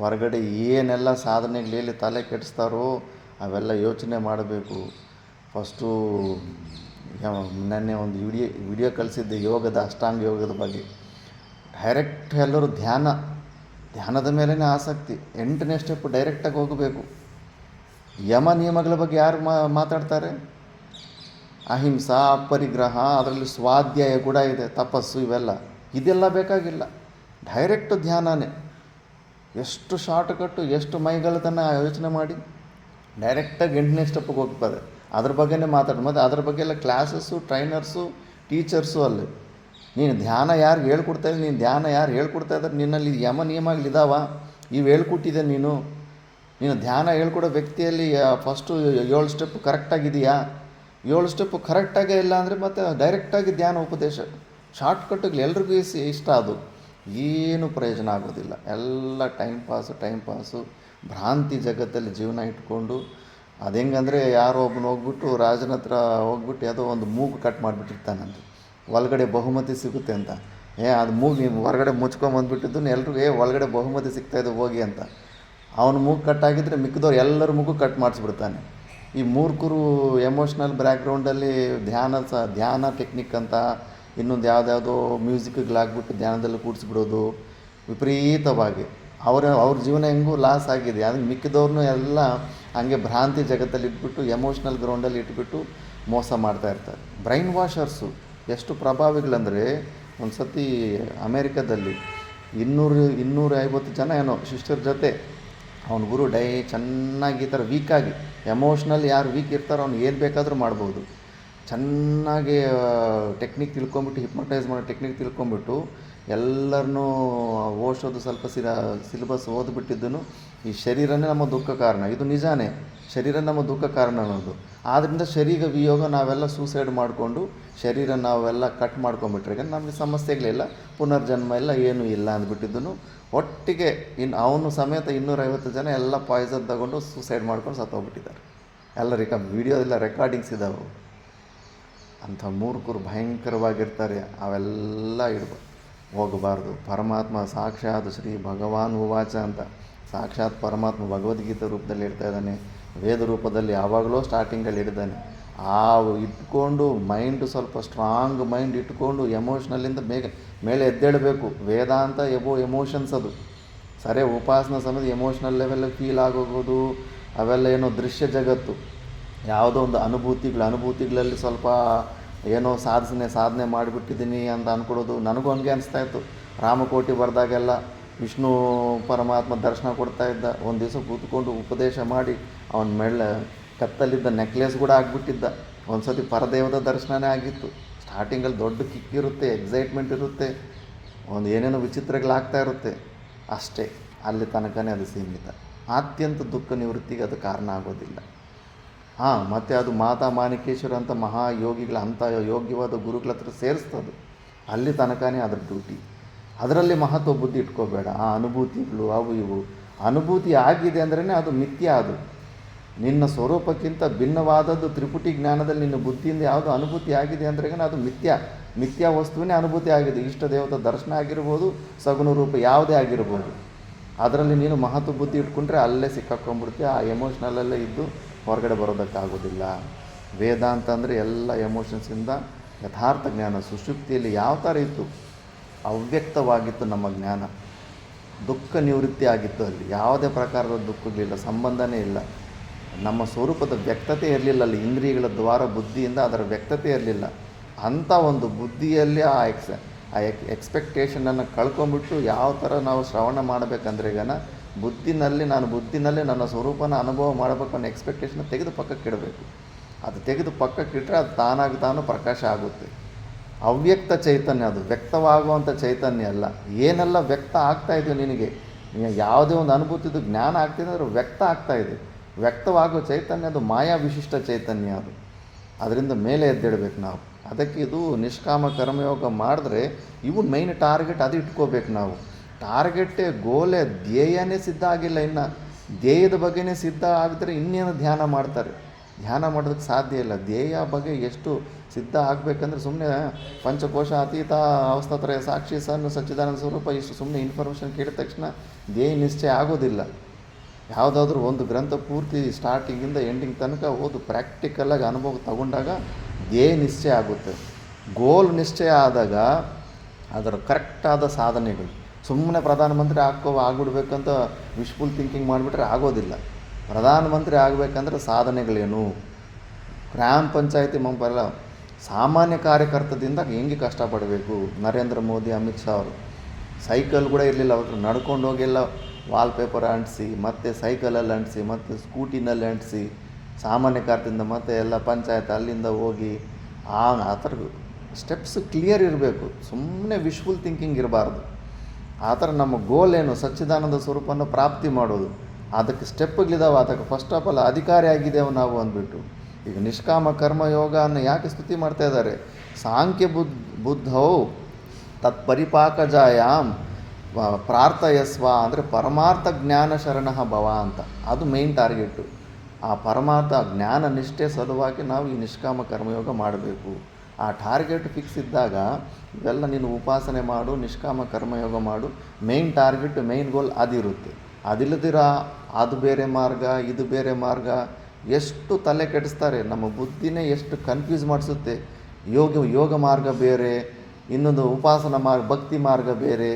ಹೊರಗಡೆ ಏನೆಲ್ಲ ಸಾಧನೆಗಳಲ್ಲಿ ತಲೆ ಕೆಡಿಸ್ತಾರೋ ಅವೆಲ್ಲ ಯೋಚನೆ ಮಾಡಬೇಕು. ಫಸ್ಟು ನೆನ್ನೆ ಒಂದು ವಿಡಿಯೋ ಕಳಿಸಿದ್ದೆ ಯೋಗದ, ಅಷ್ಟಾಂಗ ಯೋಗದ ಬಗ್ಗೆ. ಡೈರೆಕ್ಟ್ ಎಲ್ಲರೂ ಧ್ಯಾನದ ಮೇಲೇ ಆಸಕ್ತಿ. 8ನೇ ಸ್ಟೆಪ್ ಡೈರೆಕ್ಟಾಗಿ ಹೋಗಬೇಕು. ಯಮ ನಿಯಮಗಳ ಬಗ್ಗೆ ಯಾರು ಮಾತಾಡ್ತಾರೆ? ಅಹಿಂಸಾ, ಅಪರಿಗ್ರಹ, ಅದರಲ್ಲಿ ಸ್ವಾಧ್ಯಾಯ ಕೂಡ ಇದೆ, ತಪಸ್ಸು, ಇದೆಲ್ಲ ಬೇಕಾಗಿಲ್ಲ. ಡೈರೆಕ್ಟ್ ಧ್ಯಾನನೇ. ಎಷ್ಟು ಶಾರ್ಟ್ಕಟ್ಟು, ಎಷ್ಟು ಮೈಗಳತನ ಯೋಚನೆ ಮಾಡಿ ಡೈರೆಕ್ಟಾಗಿ 8ನೇ ಸ್ಟೆಪ್ಪಿಗೆ ಹೋಗ್ತದೆ. ಅದ್ರ ಬಗ್ಗೆನೇ ಮಾತಾಡೋದು. ಮತ್ತು ಅದ್ರ ಬಗ್ಗೆ ಎಲ್ಲ ಕ್ಲಾಸಸ್ಸು, ಟ್ರೈನರ್ಸು, ಟೀಚರ್ಸು ಅಲ್ಲಿ. ನೀನು ಧ್ಯಾನ ಯಾರು ಹೇಳ್ಕೊಡ್ತಾಯಿದ್ದೆ, ನೀನು ಧ್ಯಾನ ಯಾರು ಹೇಳ್ಕೊಡ್ತಾಯಿದ್ದಾರೆ, ನಿನ್ನಲ್ಲಿ ಯಮ ನಿಯಮಗಳಿದ್ದಾವ, ಇವು ಹೇಳ್ಕೊಟ್ಟಿದ್ದೆ ನೀನು ಧ್ಯಾನ ಹೇಳ್ಕೊಡೋ ವ್ಯಕ್ತಿಯಲ್ಲಿ ಫಸ್ಟು 7 ಸ್ಟೆಪ್ ಕರೆಕ್ಟಾಗಿದೆಯಾ? 7 ಸ್ಟೆಪ್ಪು ಕರೆಕ್ಟಾಗೇ ಇಲ್ಲ ಅಂದರೆ ಮತ್ತೆ ಡೈರೆಕ್ಟಾಗಿ ಧ್ಯಾನ ಉಪದೇಶ ಶಾರ್ಟ್ಕಟ್ಗಳು ಎಲ್ರಿಗೂ ಇಷ್ಟ. ಅದು ಏನು ಪ್ರಯೋಜನ ಆಗೋದಿಲ್ಲ. ಎಲ್ಲ ಟೈಮ್ ಪಾಸು ಭ್ರಾಂತಿ ಜಗತ್ತಲ್ಲಿ ಜೀವನ ಇಟ್ಕೊಂಡು. ಅದು ಹೆಂಗಂದರೆ ಯಾರೋ ಒಬ್ಬನು ಹೋಗ್ಬಿಟ್ಟು ರಾಜನ ಹತ್ರ ಹೋಗ್ಬಿಟ್ಟು ಯಾವುದೋ ಒಂದು ಮೂಗು ಕಟ್ ಮಾಡಿಬಿಟ್ಟಿರ್ತಾನಂತೆ, ಒಳಗಡೆ ಬಹುಮತಿ ಸಿಗುತ್ತೆ ಅಂತ. ಅದು ಮೂಗು ನೀವು ಹೊರಗಡೆ ಮುಚ್ಕೊಂಬಂದ್ಬಿಟ್ಟಿದ್ದು ಎಲ್ರಿಗೂ ಒಳಗಡೆ ಬಹುಮತಿ ಸಿಗ್ತಾಯಿದ್ದು ಹೋಗಿ ಅಂತ. ಅವನು ಮೂಗು ಕಟ್ಟಾಗಿದ್ದರೆ ಮಿಕ್ಕಿದವ್ರು ಎಲ್ಲರ ಮೂಗು ಕಟ್ ಮಾಡಿಸ್ಬಿಡ್ತಾನೆ. ಈ ಮೂರ್ಖರು ಎಮೋಷ್ನಲ್ ಬ್ಯಾಕ್ಗ್ರೌಂಡಲ್ಲಿ ಧ್ಯಾನ ಟೆಕ್ನಿಕ್ ಅಂತ ಇನ್ನೊಂದು ಯಾವುದ್ಯಾವುದೋ ಮ್ಯೂಸಿಕ್ಗಳಾಗ್ಬಿಟ್ಟು ಧ್ಯಾನದಲ್ಲಿ ಕೂಡಿಸ್ಬಿಡೋದು ವಿಪರೀತವಾಗಿ ಅವ್ರ ಜೀವನ ಹೆಂಗೂ ಲಾಸ್ ಆಗಿದೆ. ಅದಕ್ಕೆ ಮಿಕ್ಕಿದವ್ರನ್ನೂ ಎಲ್ಲ ಹಂಗೆ ಭ್ರಾಂತಿ ಜಗತ್ತಲ್ಲಿ ಇಟ್ಬಿಟ್ಟು ಎಮೋಷ್ನಲ್ ಗ್ರೌಂಡಲ್ಲಿ ಇಟ್ಬಿಟ್ಟು ಮೋಸ ಮಾಡ್ತಾಯಿರ್ತಾರೆ. ಬ್ರೈನ್ ವಾಷರ್ಸು ಎಷ್ಟು ಪ್ರಭಾವಿಗಳಂದರೆ, ಒಂದು ಸತಿ ಅಮೇರಿಕಾದಲ್ಲಿ 250 ಜನ ಏನೋ ಸಿಸ್ಟರ್ ಜೊತೆ ಅವನ ಗುರು ಚೆನ್ನಾಗಿ ಈ ಥರ ವೀಕಾಗಿ ಎಮೋಷ್ನಲ್ ಯಾರು ವೀಕ್ ಇರ್ತಾರೋ ಅವ್ನು ಏನು ಬೇಕಾದರೂ ಮಾಡ್ಬೋದು. ಚೆನ್ನಾಗಿ ಟೆಕ್ನಿಕ್ ತಿಳ್ಕೊಂಬಿಟ್ಟು, ಹಿಪ್ನೋಟೈಸ್ ಮಾಡೋ ಟೆಕ್ನಿಕ್ ತಿಳ್ಕೊಂಬಿಟ್ಟು ಎಲ್ಲರನ್ನೂ ಓದಿಸೋದು. ಸ್ವಲ್ಪ ಸಿಲೆಬಸ್ ಓದ್ಬಿಟ್ಟಿದ್ದನು. ಈ ಶರೀರನೇ ನಮ್ಮ ದುಃಖ ಕಾರಣ, ಇದು ನಿಜಾನೇ, ಶರೀರ ನಮ್ಮ ದುಃಖ ಕಾರಣ ಅನ್ನೋದು. ಆದ್ದರಿಂದ ಶರೀರ ವಿಯೋಗ ನಾವೆಲ್ಲ ಸೂಸೈಡ್ ಮಾಡಿಕೊಂಡು ಶರೀರ ನಾವೆಲ್ಲ ಕಟ್ ಮಾಡ್ಕೊಂಬಿಟ್ರೆ ನಮಗೆ ಸಮಸ್ಯೆಗಳಿಲ್ಲ, ಪುನರ್ಜನ್ಮ ಇಲ್ಲ, ಏನೂ ಇಲ್ಲ ಅಂದ್ಬಿಟ್ಟಿದ್ದನು. ಒಟ್ಟಿಗೆ ಅವನು ಸಮೇತ 250 ಜನ ಎಲ್ಲ ಪಾಯ್ಸನ್ ತಗೊಂಡು ಸೂಸೈಡ್ ಮಾಡ್ಕೊಂಡು ಸತ್ತೋಗ್ಬಿಟ್ಟಿದ್ದಾರೆ. ಎಲ್ಲ ವಿಡಿಯೋ ಎಲ್ಲ ರೆಕಾರ್ಡಿಂಗ್ಸ್ ಇದ್ದಾವೆ. ಅಂಥ ಮೂರ್ಖರು ಭಯಂಕರವಾಗಿರ್ತಾರೆ. ಅವೆಲ್ಲ ಹೋಗಬಾರ್ದು. ಪರಮಾತ್ಮ ಸಾಕ್ಷಾತ್ ಶ್ರೀ ಭಗವಾನ್ ಉವಾಚ ಅಂತ ಸಾಕ್ಷಾತ್ ಪರಮಾತ್ಮ ಭಗವದ್ಗೀತೆ ರೂಪದಲ್ಲಿ ಇರ್ತಾ ಇದ್ದಾನೆ, ವೇದ ರೂಪದಲ್ಲಿ ಯಾವಾಗಲೂ ಸ್ಟಾರ್ಟಿಂಗಲ್ಲಿ ಇಡ್ತಾನೆ. ಇಟ್ಕೊಂಡು ಮೈಂಡು ಸ್ವಲ್ಪ ಸ್ಟ್ರಾಂಗ್ ಮೈಂಡ್ ಇಟ್ಕೊಂಡು ಎಮೋಷ್ನಲ್ಲಿಂದ ಮೇಲೆ ಎದ್ದೇಳಬೇಕು. ವೇದಾಂತ ಎಮೋಷನ್ಸ್ ಅದು ಸರಿ. ಉಪಾಸನ ಸಮಯದ ಎಮೋಷ್ನಲ್ ಲೆವೆಲ್ ಫೀಲ್ ಆಗೋಗೋದು ಅವೆಲ್ಲ ಏನೋ ದೃಶ್ಯ ಜಗತ್ತು, ಯಾವುದೋ ಒಂದು ಅನುಭೂತಿಗಳಲ್ಲಿ ಸ್ವಲ್ಪ ಏನೋ ಸಾಧನೆ ಮಾಡಿಬಿಟ್ಟಿದ್ದೀನಿ ಅಂತ ಅಂದ್ಕೊಡೋದು. ನನಗೂ ಹಂಗೆ ಅನಿಸ್ತಾಯಿತ್ತು. ರಾಮಕೋಟಿ ಬರೆದಾಗೆಲ್ಲ ವಿಷ್ಣು ಪರಮಾತ್ಮ ದರ್ಶನ ಕೊಡ್ತಾಯಿದ್ದ. ಒಂದು ದಿವಸ ಕೂತ್ಕೊಂಡು ಉಪದೇಶ ಮಾಡಿ ಅವನ ಕತ್ತಲ್ಲಿದ್ದ ನೆಕ್ಲೆಸ್ ಕೂಡ ಆಗಿಬಿಟ್ಟಿದ್ದ. ಒಂದು ಸತಿ ಪರದೇವದ ದರ್ಶನವೇ ಆಗಿತ್ತು. ಸ್ಟಾರ್ಟಿಂಗಲ್ಲಿ ದೊಡ್ಡ ಕಿಕ್ಕಿರುತ್ತೆ, ಎಕ್ಸೈಟ್ಮೆಂಟ್ ಇರುತ್ತೆ, ಒಂದು ಏನೇನೋ ವಿಚಿತ್ರಗಳಾಗ್ತಾ ಇರುತ್ತೆ. ಅಷ್ಟೇ, ಅಲ್ಲಿ ತನಕನೇ ಅದು ಸೀಮಿತ. ಅತ್ಯಂತ ದುಃಖ ನಿವೃತ್ತಿಗೆ ಅದು ಕಾರಣ ಆಗೋದಿಲ್ಲ. ಮತ್ತು ಅದು ಮಾತಾ ಮಾಣಿಕೇಶ್ವರ ಅಂತ ಮಹಾಯೋಗಿಗಳ ಅಂಥ ಯೋಗ್ಯವಾದ ಗುರುಗಳ ಹತ್ರ ಸೇರಿಸ್ತದು. ಅಲ್ಲಿ ತನಕನೇ ಅದ್ರ ಡ್ಯೂಟಿ. ಅದರಲ್ಲಿ ಮಹತ್ವ ಬುದ್ಧಿ ಇಟ್ಕೋಬೇಡ. ಆ ಅನುಭೂತಿಗಳು ಅವು ಇವು ಅನುಭೂತಿ ಆಗಿದೆ ಅಂದ್ರೇ ಅದು ಮಿಥ್ಯ. ಅದು ನಿನ್ನ ಸ್ವರೂಪಕ್ಕಿಂತ ಭಿನ್ನವಾದದ್ದು ತ್ರಿಪುಟಿ ಜ್ಞಾನದಲ್ಲಿ ನಿನ್ನ ಬುದ್ಧಿಯಿಂದ ಯಾವುದು ಅನುಭೂತಿ ಆಗಿದೆ ಅಂದ್ರೆ ಅದು ಮಿಥ್ಯಾ ವಸ್ತುವಿನೇ ಅನುಭೂತಿ ಆಗಿದೆ. ಇಷ್ಟ ದೇವತಾ ದರ್ಶನ ಆಗಿರ್ಬೋದು, ಸಗುಣ ರೂಪ ಯಾವುದೇ ಆಗಿರ್ಬೋದು. ಅದರಲ್ಲಿ ನೀನು ಮಹತ್ವ ಬುದ್ಧಿ ಇಟ್ಕೊಂಡ್ರೆ ಅಲ್ಲೇ ಸಿಕ್ಕಾಕೊಂಡ್ಬಿಡ್ತೀಯ, ಆ ಎಮೋಷ್ನಲ್ಲೇ ಇದ್ದು ಹೊರಗಡೆ ಬರೋದಕ್ಕಾಗೋದಿಲ್ಲ. ವೇದಾಂತ ಅಂದರೆ ಎಲ್ಲ ಎಮೋಷನ್ಸಿಂದ ಯಥಾರ್ಥ ಜ್ಞಾನ. ಸುಷುಪ್ತಿಯಲ್ಲಿ ಯಾವ ಥರ ಇತ್ತು, ಅವ್ಯಕ್ತವಾಗಿತ್ತು ನಮ್ಮ ಜ್ಞಾನ, ದುಃಖ ನಿವೃತ್ತಿ ಆಗಿತ್ತು. ಅಲ್ಲಿ ಯಾವುದೇ ಪ್ರಕಾರದ ದುಃಖಗಳಿಲ್ಲ, ಸಂಬಂಧನೇ ಇಲ್ಲ, ನಮ್ಮ ಸ್ವರೂಪದ ವ್ಯಕ್ತತೆ ಇರಲಿಲ್ಲ. ಅಲ್ಲಿ ಇಂದ್ರಿಯಗಳ ದ್ವಾರ ಬುದ್ಧಿಯಿಂದ ಅದರ ವ್ಯಕ್ತತೆ ಇರಲಿಲ್ಲ. ಅಂಥ ಒಂದು ಬುದ್ಧಿಯಲ್ಲಿ ಆ ಎಕ್ಸ್ಪೆಕ್ಟೇಷನನ್ನು ಕಳ್ಕೊಂಬಿಟ್ಟು ಯಾವ ಥರ ನಾವು ಶ್ರವಣ ಮಾಡಬೇಕಂದ್ರೆ ನಾನು ಬುದ್ಧಿನಲ್ಲೇ ನನ್ನ ಸ್ವರೂಪನ ಅನುಭವ ಮಾಡಬೇಕು ಅನ್ನೋ ಎಕ್ಸ್ಪೆಕ್ಟೇಷನ್ ತೆಗೆದು ಪಕ್ಕಕ್ಕೆ ಇಡಬೇಕು. ಅದು ತೆಗೆದು ಪಕ್ಕಕ್ಕೆ ಇಟ್ಟರೆ ಅದು ತಾನಾಗಿ ತಾನು ಪ್ರಕಾಶ ಆಗುತ್ತೆ. ಅವ್ಯಕ್ತ ಚೈತನ್ಯ, ಅದು ವ್ಯಕ್ತವಾಗುವಂಥ ಚೈತನ್ಯ ಅಲ್ಲ. ಏನೆಲ್ಲ ವ್ಯಕ್ತ ಆಗ್ತಾಯಿದೆ ನಿನಗೆ, ಯಾವುದೇ ಒಂದು ಅನುಭೂತಿದು ಜ್ಞಾನ ಆಗ್ತಿದೆ ಅಂದರೆ ವ್ಯಕ್ತ ಆಗ್ತಾಯಿದೆ. ವ್ಯಕ್ತವಾಗೋ ಚೈತನ್ಯ ಅದು ಮಾಯಾ ವಿಶಿಷ್ಟ ಚೈತನ್ಯ. ಅದು ಅದರಿಂದ ಮೇಲೆ ಎದ್ದೇಳಬೇಕು ನಾವು. ಅದಕ್ಕೆ ಇದು ನಿಷ್ಕಾಮ ಕರ್ಮಯೋಗ ಮಾಡಿದ್ರೆ ಇವು ಮೈನ್ ಟಾರ್ಗೆಟ್ ಅದು ಇಟ್ಕೋಬೇಕು ನಾವು. ಟಾರ್ಗೆಟ್ಟೇ ಗೋಲೆ ಧ್ಯೇಯನೇ ಸಿದ್ಧ ಆಗಿಲ್ಲ. ಇನ್ನು ಧ್ಯೇಯದ ಬಗ್ಗೆನೇ ಸಿದ್ಧ ಆಗಿದ್ರೆ ಇನ್ನೇನು ಧ್ಯಾನ ಮಾಡ್ತಾರೆ? ಧ್ಯಾನ ಮಾಡೋದಕ್ಕೆ ಸಾಧ್ಯ ಇಲ್ಲ. ಧ್ಯೇಯ ಬಗ್ಗೆ ಎಷ್ಟು ಸಿದ್ಧ ಆಗಬೇಕಂದ್ರೆ ಸುಮ್ಮನೆ ಪಂಚಕೋಶ ಅತೀತ ಅವಸ್ಥಾತ್ರಯ ಸಾಕ್ಷಿ ಸನ್ ಸಚ್ಚಿದಾನಂದ ಸ್ವರೂಪ ಇಷ್ಟು ಸುಮ್ಮನೆ ಇನ್ಫಾರ್ಮೇಷನ್ ಕೇಳಿದ ತಕ್ಷಣ ಧ್ಯೇಯ ನಿಶ್ಚಯ ಆಗೋದಿಲ್ಲ. ಯಾವುದಾದ್ರೂ ಒಂದು ಗ್ರಂಥ ಪೂರ್ತಿ ಸ್ಟಾರ್ಟಿಂಗಿಂದ ಎಂಡಿಂಗ್ ತನಕ ಓದು ಪ್ರಾಕ್ಟಿಕಲಾಗಿ ಅನುಭವ ತಗೊಂಡಾಗ ಧ್ಯೇಯ ನಿಶ್ಚಯ ಆಗುತ್ತೆ. ಗೋಲ್ ನಿಶ್ಚಯ ಆದಾಗ ಅದರ ಕರೆಕ್ಟಾದ ಸಾಧನೆಗಳು. ಸುಮ್ಮನೆ ಪ್ರಧಾನಮಂತ್ರಿ ಆಗ್ಬಿಡ್ಬೇಕಂತ ವಿಶ್ಫುಲ್ ಥಿಂಕಿಂಗ್ ಮಾಡಿಬಿಟ್ರೆ ಆಗೋದಿಲ್ಲ. ಪ್ರಧಾನಮಂತ್ರಿ ಆಗಬೇಕಂದ್ರೆ ಸಾಧನೆಗಳೇನು, ಗ್ರಾಮ ಪಂಚಾಯತಿ ಮೆಂಬರ್ ಸಾಮಾನ್ಯ ಕಾರ್ಯಕರ್ತದಿಂದ ಹೆಂಗೆ ಕಷ್ಟಪಡಬೇಕು. ನರೇಂದ್ರ ಮೋದಿ, ಅಮಿತ್ ಶಾ ಅವರು ಸೈಕಲ್ ಕೂಡ ಇರಲಿಲ್ಲ, ಅವರು ನಡ್ಕೊಂಡು ಹೋಗೆಲ್ಲ ವಾಲ್ಪೇಪರ್ ಅಂಟಿಸಿ, ಮತ್ತು ಸೈಕಲಲ್ಲಿ ಅಂಟಿಸಿ, ಮತ್ತು ಸ್ಕೂಟಿನಲ್ಲಿ ಅಂಟಿಸಿ, ಸಾಮಾನ್ಯ ಕಾರ್ಯದಿಂದ ಮತ್ತು ಎಲ್ಲ ಪಂಚಾಯತ್ ಅಲ್ಲಿಂದ ಹೋಗಿ ಆ ಥರ ಸ್ಟೆಪ್ಸ್ ಕ್ಲಿಯರ್ ಇರಬೇಕು. ಸುಮ್ಮನೆ ವಿಶ್ಫುಲ್ ಥಿಂಕಿಂಗ್ ಇರಬಾರ್ದು. ಆ ಥರ ನಮ್ಮ ಗೋಲ್ ಏನು, ಸಚ್ಚಿದಾನಂದ ಸ್ವರೂಪವನ್ನು ಪ್ರಾಪ್ತಿ ಮಾಡೋದು. ಅದಕ್ಕೆ ಸ್ಟೆಪ್ಗಳಿದಾವೆ. ಅದಕ್ಕೆ ಫಸ್ಟ್ ಆಫ್ ಆಲ್ ಅಧಿಕಾರಿ ಆಗಿದ್ದೇವೆ ನಾವು ಅಂದ್ಬಿಟ್ಟು. ಈಗ ನಿಷ್ಕಾಮ ಕರ್ಮಯೋಗವನ್ನು ಯಾಕೆ ಸ್ತುತಿ ಮಾಡ್ತಾ ಇದ್ದಾರೆ? ಸಾಂಖ್ಯ ಬುದ್ಧೌ ತತ್ಪರಿಪಾಕಜಾಯಾಮ್ ಪ್ರಾರ್ಥಯಸ್ವ ಅಂದರೆ ಪರಮಾರ್ಥ ಜ್ಞಾನ ಶರಣಃ ಭವ ಅಂತ. ಅದು ಮೇಯ್ನ್ ಟಾರ್ಗೆಟು. ಆ ಪರಮಾರ್ಥ ಜ್ಞಾನ ನಿಷ್ಠೆ ಸಲುವಾಗಿ ನಾವು ಈ ನಿಷ್ಕಾಮ ಕರ್ಮಯೋಗ ಮಾಡಬೇಕು. ಆ ಟಾರ್ಗೆಟ್ ಫಿಕ್ಸ್ ಇದ್ದಾಗ ಇವೆಲ್ಲ ನೀನು ಉಪಾಸನೆ ಮಾಡು, ನಿಷ್ಕಾಮ ಕರ್ಮಯೋಗ ಮಾಡು, ಮೇಯ್ನ್ ಟಾರ್ಗೆಟ್ ಮೇಯ್ನ್ ಗೋಲ್ ಅದಿರುತ್ತೆ. ಅದಿಲ್ಲದಿರ ಅದು ಬೇರೆ ಮಾರ್ಗ, ಇದು ಬೇರೆ ಮಾರ್ಗ, ಎಷ್ಟು ತಲೆ ಕೆಡಿಸ್ತಾರೆ. ನಮ್ಮ ಬುದ್ಧಿನೇ ಎಷ್ಟು ಕನ್ಫ್ಯೂಸ್ ಮಾಡಿಸುತ್ತೆ. ಯೋಗ ಮಾರ್ಗ ಬೇರೆ, ಇನ್ನೊಂದು ಉಪಾಸನ ಮಾರ್ಗ, ಭಕ್ತಿ ಮಾರ್ಗ ಬೇರೆ.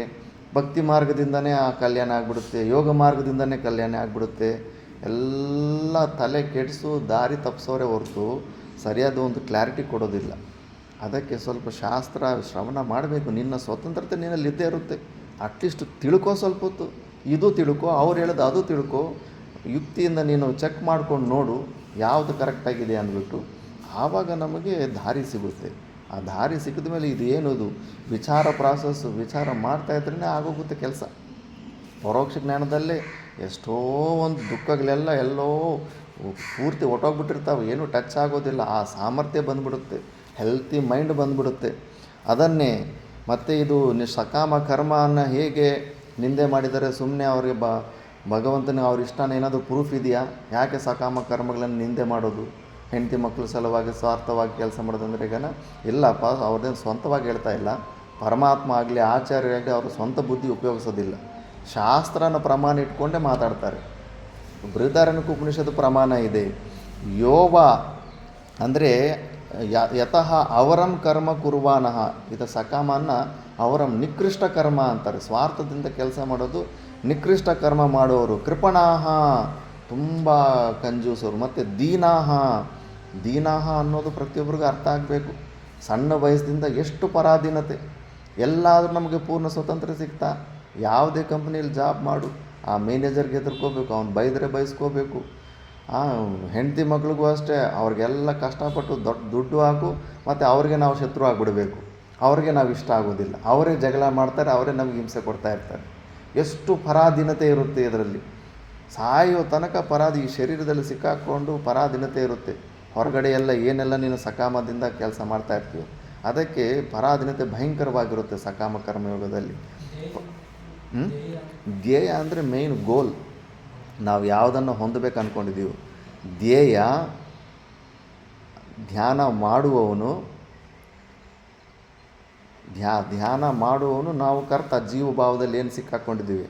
ಭಕ್ತಿ ಮಾರ್ಗದಿಂದನೇ ಆ ಕಲ್ಯಾಣ ಆಗಿಬಿಡುತ್ತೆ, ಯೋಗ ಮಾರ್ಗದಿಂದನೇ ಕಲ್ಯಾಣ ಆಗಿಬಿಡುತ್ತೆ. ಎಲ್ಲ ತಲೆ ಕೆಡಿಸು ದಾರಿ ತಪ್ಪಿಸೋರೆ ಹೊರತು ಸರಿಯಾದ ಒಂದು ಕ್ಲಾರಿಟಿ ಕೊಡೋದಿಲ್ಲ. ಅದಕ್ಕೆ ಸ್ವಲ್ಪ ಶಾಸ್ತ್ರ ಶ್ರವಣ ಮಾಡಬೇಕು. ನಿನ್ನ ಸ್ವತಂತ್ರತೆ ನಿನ್ನಲ್ಲಿ ಇದ್ದೇ ಇರುತ್ತೆ. ಅಟ್ಲೀಸ್ಟ್ ತಿಳ್ಕೋ, ಸ್ವಲ್ಪ ಹೊತ್ತು ಇದು ತಿಳ್ಕೊ, ಅವ್ರು ಹೇಳೋದು ಅದು ತಿಳ್ಕೊ. ಯುಕ್ತಿಯಿಂದ ನೀನು ಚೆಕ್ ಮಾಡ್ಕೊಂಡು ನೋಡು ಯಾವುದು ಕರೆಕ್ಟಾಗಿದೆ ಅಂದ್ಬಿಟ್ಟು. ಆವಾಗ ನಮಗೆ ದಾರಿ ಸಿಗುತ್ತೆ. ಆ ದಾರಿ ಸಿಕ್ಕಿದ ಮೇಲೆ ಇದು ಏನದು ವಿಚಾರ ಪ್ರಾಸೆಸ್ಸು, ವಿಚಾರ ಮಾಡ್ತಾಯಿದ್ರೇ ಆಗೋಗುತ್ತೆ ಕೆಲಸ. ಪರೋಕ್ಷ ಜ್ಞಾನದಲ್ಲೇ ಎಷ್ಟೋ ಒಂದು ದುಃಖಗಳೆಲ್ಲ ಎಲ್ಲೋ ಪೂರ್ತಿ ಹೊಟ್ಟೋಗ್ಬಿಟ್ಟಿರ್ತಾವೆ, ಏನೂ ಟಚ್ ಆಗೋದಿಲ್ಲ. ಆ ಸಾಮರ್ಥ್ಯ ಬಂದ್ಬಿಡುತ್ತೆ, ಹೆಲ್ತಿ ಮೈಂಡ್ ಬಂದ್ಬಿಡುತ್ತೆ. ಅದನ್ನೇ ಮತ್ತು ಇದು ಸಕಾಮ ಕರ್ಮವನ್ನು ಹೇಗೆ ನಿಂದೆ ಮಾಡಿದರೆ ಸುಮ್ಮನೆ ಅವ್ರಿಗೆ ಭಗವಂತನಿಗೆ ಅವ್ರ ಇಷ್ಟನ ಏನಾದರೂ ಪ್ರೂಫ್ ಇದೆಯಾ? ಯಾಕೆ ಸಕಾಮ ಕರ್ಮಗಳನ್ನು ನಿಂದೆ ಮಾಡೋದು? ಹೆಂಡತಿ ಮಕ್ಕಳು ಸಲುವಾಗಿ ಸ್ವಾರ್ಥವಾಗಿ ಕೆಲಸ ಮಾಡೋದಂದ್ರೆ ಇಲ್ಲಪ್ಪ, ಅವ್ರದ್ದೇನು ಸ್ವಂತವಾಗಿ ಹೇಳ್ತಾ ಇಲ್ಲ. ಪರಮಾತ್ಮ ಆಗಲಿ ಆಚಾರ್ಯ ಆಗಲಿ ಅವರು ಸ್ವಂತ ಬುದ್ಧಿ ಉಪಯೋಗಿಸೋದಿಲ್ಲ, ಶಾಸ್ತ್ರನ ಪ್ರಮಾಣ ಇಟ್ಕೊಂಡೇ ಮಾತಾಡ್ತಾರೆ. ಬೃಹದಾರಣ್ಯಕ ಉಪನಿಷತ್ತು ಪ್ರಮಾಣ ಇದೆ. ಯೋವ ಅಂದರೆ ಯತಃ ಅವರಂ ಕರ್ಮ ಕುರ್ವಾನಃ, ಇದು ಸಕಾಮನ್ನು ಅವರಂ ನಿಕೃಷ್ಟ ಕರ್ಮ ಅಂತಾರೆ. ಸ್ವಾರ್ಥದಿಂದ ಕೆಲಸ ಮಾಡೋದು ನಿಕೃಷ್ಟ ಕರ್ಮ ಮಾಡುವವರು. ಕೃಪಣಾಹ ತುಂಬ ಕಂಜೂಸರು. ಮತ್ತು ದೀನಾಹ ಅನ್ನೋದು ಪ್ರತಿಯೊಬ್ಬರಿಗೂ ಅರ್ಥ ಆಗಬೇಕು. ಸಣ್ಣ ವಯಸ್ಸಿನಿಂದ ಎಷ್ಟು ಪರಾಧೀನತೆ. ಎಲ್ಲಾದರೂ ನಮಗೆ ಪೂರ್ಣ ಸ್ವತಂತ್ರ ಸಿಗ್ತಾ? ಯಾವುದೇ ಕಂಪ್ನಿಯಲ್ಲಿ ಜಾಬ್ ಮಾಡು, ಆ ಮ್ಯಾನೇಜರ್ಗೆ ಎದುರ್ಕೋಬೇಕು, ಅವ್ನು ಬೈದರೆ ಬಯಸ್ಕೋಬೇಕು. ಹೆಂಡತಿ ಮಕ್ಳಿಗೂ ಅಷ್ಟೇ, ಅವ್ರಿಗೆಲ್ಲ ಕಷ್ಟಪಟ್ಟು ದೊಡ್ಡ ದುಡ್ಡು ಹಾಕು, ಮತ್ತು ಅವ್ರಿಗೆ ನಾವು ಶತ್ರು ಆಗಿಬಿಡಬೇಕು. ಅವ್ರಿಗೆ ನಾವು ಇಷ್ಟ ಆಗೋದಿಲ್ಲ, ಅವರೇ ಜಗಳ ಮಾಡ್ತಾರೆ, ಅವರೇ ನಮಗೆ ಹಿಂಸೆ ಕೊಡ್ತಾ ಇರ್ತಾರೆ. ಎಷ್ಟು ಪರಾಧೀನತೆ ಇರುತ್ತೆ ಇದರಲ್ಲಿ. ಸಾಯೋ ತನಕ ಈ ಶರೀರದಲ್ಲಿ ಸಿಕ್ಕಾಕ್ಕೊಂಡು ಪರಾಧೀನತೆ ಇರುತ್ತೆ. ಹೊರಗಡೆ ಎಲ್ಲ ಏನೆಲ್ಲ ನೀನು ಸಕಾಮದಿಂದ ಕೆಲಸ ಮಾಡ್ತಾ ಇರ್ತೀವಿ, ಅದಕ್ಕೆ ಪರಾಧೀನತೆ ಭಯಂಕರವಾಗಿರುತ್ತೆ ಸಕಾಮ ಕರ್ಮಯೋಗದಲ್ಲಿ. ಧ್ಯೇಯ ಅಂದರೆ ಮೇಯ್ನ್ ಗೋಲ್. ನಾವು ಯಾವುದನ್ನು ಹೊಂದಬೇಕು ಅಂದ್ಕೊಂಡಿದ್ದೀವಿ. ಧ್ಯೇಯ ಧ್ಯಾನ ಮಾಡುವವನು ಧ್ಯಾನ ಮಾಡುವವನು ನಾವು ಕರ್ತ ಜೀವ ಭಾವದಲ್ಲಿ ಏನು ಸಿಕ್ಕಾಕ್ಕೊಂಡಿದ್ದೀವಿ.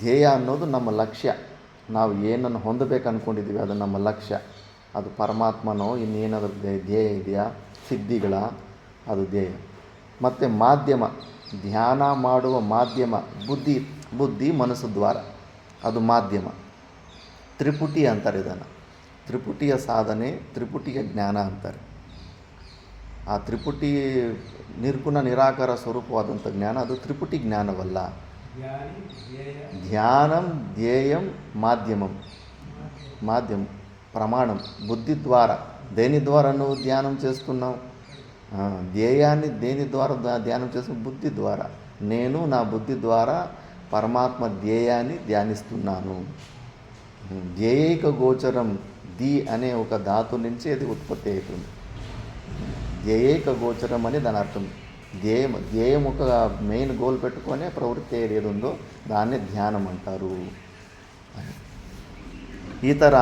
ಧ್ಯೇಯ ಅನ್ನೋದು ನಮ್ಮ ಲಕ್ಷ್ಯ. ನಾವು ಏನನ್ನು ಹೊಂದಬೇಕು ಅಂದ್ಕೊಂಡಿದ್ದೀವಿ ಅದು ನಮ್ಮ ಲಕ್ಷ್ಯ. ಅದು ಪರಮಾತ್ಮನೋ ಇನ್ನೇನಾದರೂ ಧ್ಯೇಯ ಇದೆಯಾ, ಸಿದ್ಧಿಗಳ, ಅದು ಧ್ಯೇಯ. ಮತ್ತು ಮಾಧ್ಯಮ, ಧ್ಯಾನ ಮಾಡುವ ಮಾಧ್ಯಮ ಬುದ್ಧಿ ಮನಸ್ಸು ದ್ವಾರ, ಅದು ಮಾಧ್ಯಮ. ತ್ರಿಪುಟಿ ಅಂತಾರೆ ಇದನ್ನು. ತ್ರಿಪುಟಿಯ ಸಾಧನೆ, ತ್ರಿಪುಟಿಯ ಜ್ಞಾನ ಅಂತಾರೆ. ಆ ತ್ರಿಪುಟಿ ನಿರ್ಗುಣ ನಿರಾಕಾರ ಸ್ವರೂಪವಾದಂಥ ಜ್ಞಾನ ಅದು ತ್ರಿಪುಟಿ ಜ್ಞಾನವಲ್ಲ. ಧ್ಯಾನಂ ಧ್ಯೇಯಂ మాధ్యమం, మాధ్యం ప్రమాణం, బుద్ధి ద్వారా. దేని ద్వారా నువ్వు ధ్యానం చేస్తున్నావు? ధ్యేయాన్ని దేని ద్వారా ధ్యానం చేస్తు? బుద్ధి ద్వారా. నేను నా బుద్ధి ద్వారా పరమాత్మ ధ్యేయాన్ని ధ్యానిస్తున్నాను. ధ్యేయైక గోచరం, ది అనే ఒక ధాతు నుంచి అది ఉత్పత్తి అవుతుంది. ధ్యేయైక గోచరం అని దాని అర్థం. ధ్యేయం ఒక మెయిన్ గోల్ పెట్టుకొని ప్రవృత్తి ఏది ఉందో దాన్ని ధ్యానం అంటారు. ಈ ಥರ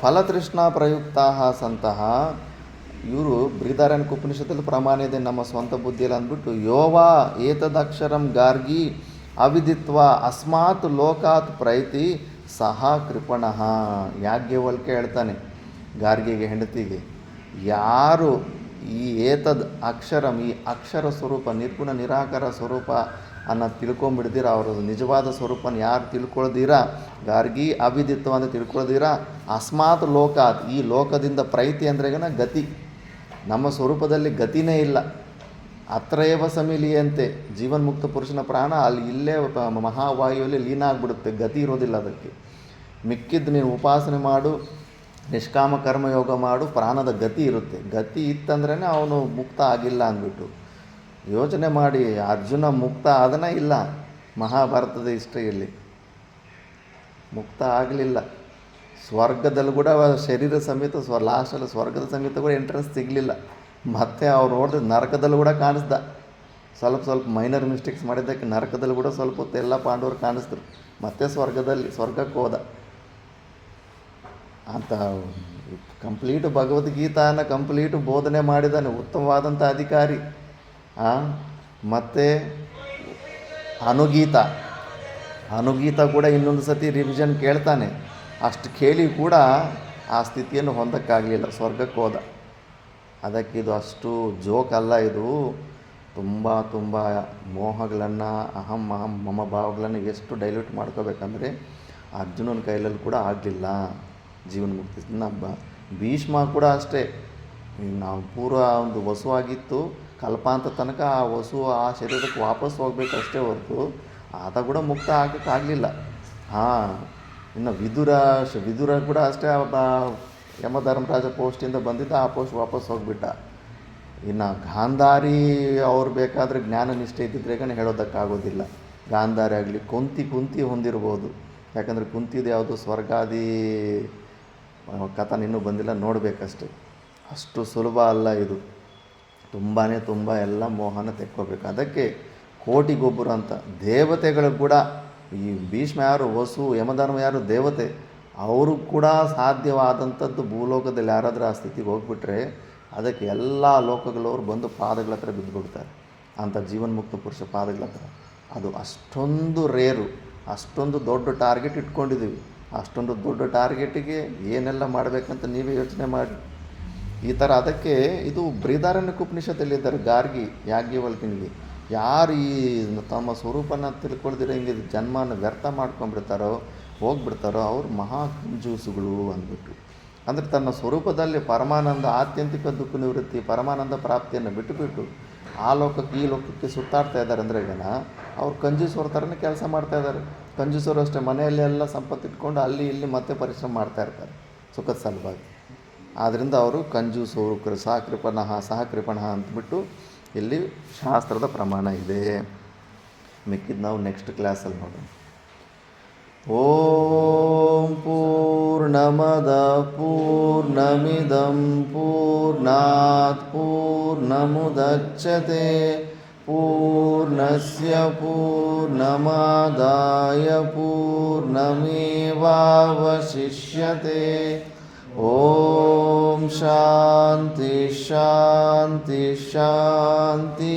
ಫಲತೃಷ್ಣ ಪ್ರಯುಕ್ತಾ ಸಂತಹ ಇವರು ಬೃಹದಾರಣ್ಯಕ ಉಪನಿಷತ್ತಲ್ಲಿ ಪ್ರಮಾಣ ಇದೆ, ನಮ್ಮ ಸ್ವಂತ ಬುದ್ಧಿಯಲ್ಲಿ ಅಂದ್ಬಿಟ್ಟು ಯೋವಾ ಏತದಕ್ಷರಂ ಗಾರ್ಗಿ ಅವಿದಿತ್ವ ಅಸ್ಮಾತ್ ಲೋಕಾತ್ ಪ್ರೈತಿ ಸಹ ಕೃಪಣಃ. ಯಾಜ್ಞವಲ್ಕ್ಯ ಹೇಳ್ತಾನೆ ಗಾರ್ಗಿಗೆ, ಹೆಂಡತಿಗೆ, ಯಾರು ಈ ಏತದ್ ಅಕ್ಷರಂ, ಈ ಅಕ್ಷರ ಸ್ವರೂಪ, ನಿರ್ಗುಣ ನಿರಾಕಾರ ಸ್ವರೂಪ ಅನ್ನು ತಿಳ್ಕೊಂಬಿಡ್ತೀರ, ಅವರ ನಿಜವಾದ ಸ್ವರೂಪನ ಯಾರು ತಿಳ್ಕೊಳ್ದಿರಾ, ಗಾರ್ಗಿ ಅವಿದಿತ್ವ ಅಂತ ತಿಳ್ಕೊಳ್ದಿರಾ, ಅಸ್ಮಾತ್ ಲೋಕಾತ್, ಈ ಲೋಕದಿಂದ ಪ್ರೈತಿ ಅಂದ್ರೆಗನ ಗತಿ, ನಮ್ಮ ಸ್ವರೂಪದಲ್ಲಿ ಗತಿನೇ ಇಲ್ಲ. ಅತ್ರೈವ ಸಮಿಲಿಯಂತೆ, ಜೀವನ್ಮುಕ್ತ ಪುರುಷನ ಪ್ರಾಣ ಅಲ್ಲಿ ಇಲ್ಲೇ ಮಹಾವಾಯುವಲ್ಲಿ ಲೀನ ಆಗಿಬಿಡುತ್ತೆ, ಗತಿ ಇರೋದಿಲ್ಲ ಅದಕ್ಕೆ. ಮಿಕ್ಕಿದ್ದು ನೀನು ಉಪಾಸನೆ ಮಾಡು, ನಿಷ್ಕಾಮ ಕರ್ಮಯೋಗ ಮಾಡು, ಪ್ರಾಣದ ಗತಿ ಇರುತ್ತೆ. ಗತಿ ಇತ್ತಂದ್ರೇ ಅವನು ಮುಕ್ತ ಆಗಿಲ್ಲ ಅಂದ್ಬಿಟ್ಟು ಯೋಚನೆ ಮಾಡಿ. ಅರ್ಜುನ ಮುಕ್ತ ಆದನೇ ಇಲ್ಲ, ಮಹಾಭಾರತದ ಹಿಸ್ಟ್ರಿಯಲ್ಲಿ ಮುಕ್ತ ಆಗಲಿಲ್ಲ. ಸ್ವರ್ಗದಲ್ಲಿ ಕೂಡ ಶರೀರ ಸಮೇತ ಲಾಸ್ಟಲ್ಲಿ ಸ್ವರ್ಗದ ಸಮೇತ ಕೂಡ ಎಂಟ್ರೆನ್ಸ್ ಸಿಗಲಿಲ್ಲ. ಮತ್ತು ಅವ್ರು ನೋಡಿದ್ರೆ ನರಕದಲ್ಲಿ ಕೂಡ ಕಾಣಿಸ್ದ. ಸ್ವಲ್ಪ ಮೈನರ್ ಮಿಸ್ಟೇಕ್ಸ್ ಮಾಡಿದ್ದಕ್ಕೆ ನರಕದಲ್ಲಿ ಕೂಡ ಸ್ವಲ್ಪ ಹೊತ್ತು ಎಲ್ಲ ಪಾಂಡವರು ಕಾಣಿಸಿದ್ರು. ಮತ್ತೆ ಸ್ವರ್ಗಕ್ಕೆ ಹೋದ ಅಂತ. ಕಂಪ್ಲೀಟ್ ಭಗವದ್ಗೀತಾನ ಕಂಪ್ಲೀಟ್ ಬೋಧನೆ ಮಾಡಿದ್ದಾನೆ, ಉತ್ತಮವಾದಂಥ ಅಧಿಕಾರಿ. ಮತ್ತು ಅನುಗೀತ ಕೂಡ ಇನ್ನೊಂದು ಸತಿ ರಿವಿಷನ್ ಕೇಳ್ತಾನೆ. ಅಷ್ಟು ಕೇಳಿ ಕೂಡ ಆ ಸ್ಥಿತಿಯನ್ನು ಹೊಂದಕ್ಕಾಗಲಿಲ್ಲ, ಸ್ವರ್ಗಕ್ಕೆ ಹೋದ. ಅದಕ್ಕೆ ಇದು ಅಷ್ಟು ಜೋಕ್ ಅಲ್ಲ, ಇದು ತುಂಬ ಮೋಹಗಳನ್ನು, ಅಹಂ ಮಮ ಭಾವಗಳನ್ನು ಎಷ್ಟು ಡೈಲ್ಯೂಟ್ ಮಾಡ್ಕೋಬೇಕಂದ್ರೆ ಅರ್ಜುನನ ಕೈಲಲ್ಲಿ ಕೂಡ ಆಗಲಿಲ್ಲ ಜೀವನ್ಮುಕ್ತಿ. ಭೀಷ್ಮ ಕೂಡ ಅಷ್ಟೇ, ನಾವು ಪೂರ್ವ ಒಂದು ವಸುವಾಗಿತ್ತು, ಕಲ್ಪಾಂತ ತನಕ ಆ ವಸು ಆ ಶರೀರಕ್ಕೆ ವಾಪಸ್ ಹೋಗ್ಬೇಕಷ್ಟೇ ಹೊರತು ಆತ ಕೂಡ ಮುಕ್ತ ಆಗಲಿಲ್ಲ. ಇನ್ನು ವಿದುರ ಕೂಡ ಅಷ್ಟೇ, ಯಮಧರ್ಮರಾಜ ಪೋಸ್ಟಿಂದ ಬಂದಿದ್ದ, ಆ ಪೋಸ್ಟ್ ವಾಪಸ್ ಹೋಗಿಬಿಟ್ಟ. ಇನ್ನು ಗಾಂಧಾರಿ ಅವ್ರು ಬೇಕಾದರೆ ಜ್ಞಾನ ನಿಷ್ಠೆ ಇದ್ದಿದ್ರೇಗನೇ ಹೇಳೋದಕ್ಕಾಗೋದಿಲ್ಲ. ಗಾಂಧಾರಿ ಆಗಲಿ ಕುಂತಿ ಹೊಂದಿರ್ಬೋದು, ಯಾಕಂದರೆ ಕುಂತಿದು ಯಾವುದು ಸ್ವರ್ಗಾದಿ ಕಥನ ಇನ್ನೂ ಬಂದಿಲ್ಲ, ನೋಡಬೇಕಷ್ಟೆ. ಅಷ್ಟು ಸುಲಭ ಅಲ್ಲ ಇದು, ತುಂಬ ಎಲ್ಲ ಮೋಹನ ತೆಕ್ಕೋಬೇಕು. ಅದಕ್ಕೆ ಕೋಟಿಗೊಬ್ಬರು ಅಂತ ದೇವತೆಗಳು ಕೂಡ, ಈ ಭೀಷ್ಮ ಯಾರು, ವಸು, ಯಮಧರ್ಮ ಯಾರು ದೇವತೆ, ಅವರು ಕೂಡ ಸಾಧ್ಯವಾದಂಥದ್ದು ಭೂಲೋಕದಲ್ಲಿ ಯಾರಾದರೂ ಆ ಸ್ಥಿತಿಗೆ ಹೋಗ್ಬಿಟ್ರೆ ಅದಕ್ಕೆ ಎಲ್ಲ ಲೋಕಗಳವರು ಬಂದು ಪಾದಗಳ ಹತ್ರ ಬಿದ್ದುಬಿಡ್ತಾರೆ. ಅಂಥ ಜೀವನ್ಮುಕ್ತ ಪುರುಷ ಪಾದಗಳ ಹತ್ರ. ಅದು ಅಷ್ಟೊಂದು ರೇರು, ಅಷ್ಟೊಂದು ದೊಡ್ಡ ಟಾರ್ಗೆಟ್ ಇಟ್ಕೊಂಡಿದ್ದೀವಿ. ಅಷ್ಟೊಂದು ದೊಡ್ಡ ಟಾರ್ಗೆಟಿಗೆ ಏನೆಲ್ಲ ಮಾಡಬೇಕಂತ ನೀವೇ ಯೋಚನೆ ಮಾಡಿ. ಈ ಥರ ಅದಕ್ಕೆ ಇದು ಬೃಹದಾರಣ್ಯಕ ಉಪನಿಷತ್ತಲ್ಲಿದ್ದಾರೆ ಗಾರ್ಗಿ ಯಾಜ್ಞವಲ್ಕ್ಯನಿಗೆ. ಯಾರು ಈ ತಮ್ಮ ಸ್ವರೂಪನ ತಿಳ್ಕೊಳ್ದಿರೋ ಹಿಂಗೆ ಜನ್ಮನ ವ್ಯರ್ಥ ಮಾಡ್ಕೊಂಡ್ಬಿಡ್ತಾರೋ, ಹೋಗ್ಬಿಡ್ತಾರೋ, ಅವ್ರು ಮಹಾ ಕಂಜೂಸುಗಳು ಅಂದ್ಬಿಟ್ಟು. ಅಂದರೆ ತನ್ನ ಸ್ವರೂಪದಲ್ಲಿ ಪರಮಾನಂದ, ಆತ್ಯಂತಿಕ ದುಃಖ ನಿವೃತ್ತಿ, ಪರಮಾನಂದ ಪ್ರಾಪ್ತಿಯನ್ನು ಬಿಟ್ಟುಬಿಟ್ಟು ಆ ಲೋಕಕ್ಕೆ ಈ ಲೋಕಕ್ಕೆ ಸುತ್ತಾಡ್ತಾ ಇದ್ದಾರೆ ಅಂದರೆ ಅವ್ರು ಕಂಜೂಸವ್ರ ಥರನೇ ಕೆಲಸ ಮಾಡ್ತಾಯಿದ್ದಾರೆ. ಕಂಜೂಸರು ಅಷ್ಟೇ, ಮನೆಯಲ್ಲೆಲ್ಲ ಸಂಪತ್ತು ಇಟ್ಕೊಂಡು ಅಲ್ಲಿ ಇಲ್ಲಿ ಮತ್ತೆ ಪರಿಶ್ರಮ ಮಾಡ್ತಾಯಿರ್ತಾರೆ ಸುಖದ ಸಲುವಾಗಿ. ಆದ್ದರಿಂದ ಅವರು ಕಂಜೂಸರು, ಸಹ ಕೃಪಣಃ ಅಂತಬಿಟ್ಟು ಇಲ್ಲಿ ಶಾಸ್ತ್ರದ ಪ್ರಮಾಣ ಇದೆ. ಮಿಕ್ಕಿದ್ದು ನಾವು ನೆಕ್ಸ್ಟ್ ಕ್ಲಾಸಲ್ಲಿ ನೋಡೋಣ. ಓಂ ಪೂರ್ಣಮದ ಪೂರ್ಣಮಿದಂ ಪೂರ್ಣಾತ್ ಪೂರ್ಣಮುದಚ್ಯತೆ ಪೂರ್ಣಸ್ಯ ಪೂರ್ಣಮಾದಾಯ ಪೂರ್ಣಮೇವಾವಶಿಷ್ಯತೆ. ಓಂ ಶಾಂತಿ ಶಾಂತಿ ಶಾಂತಿ.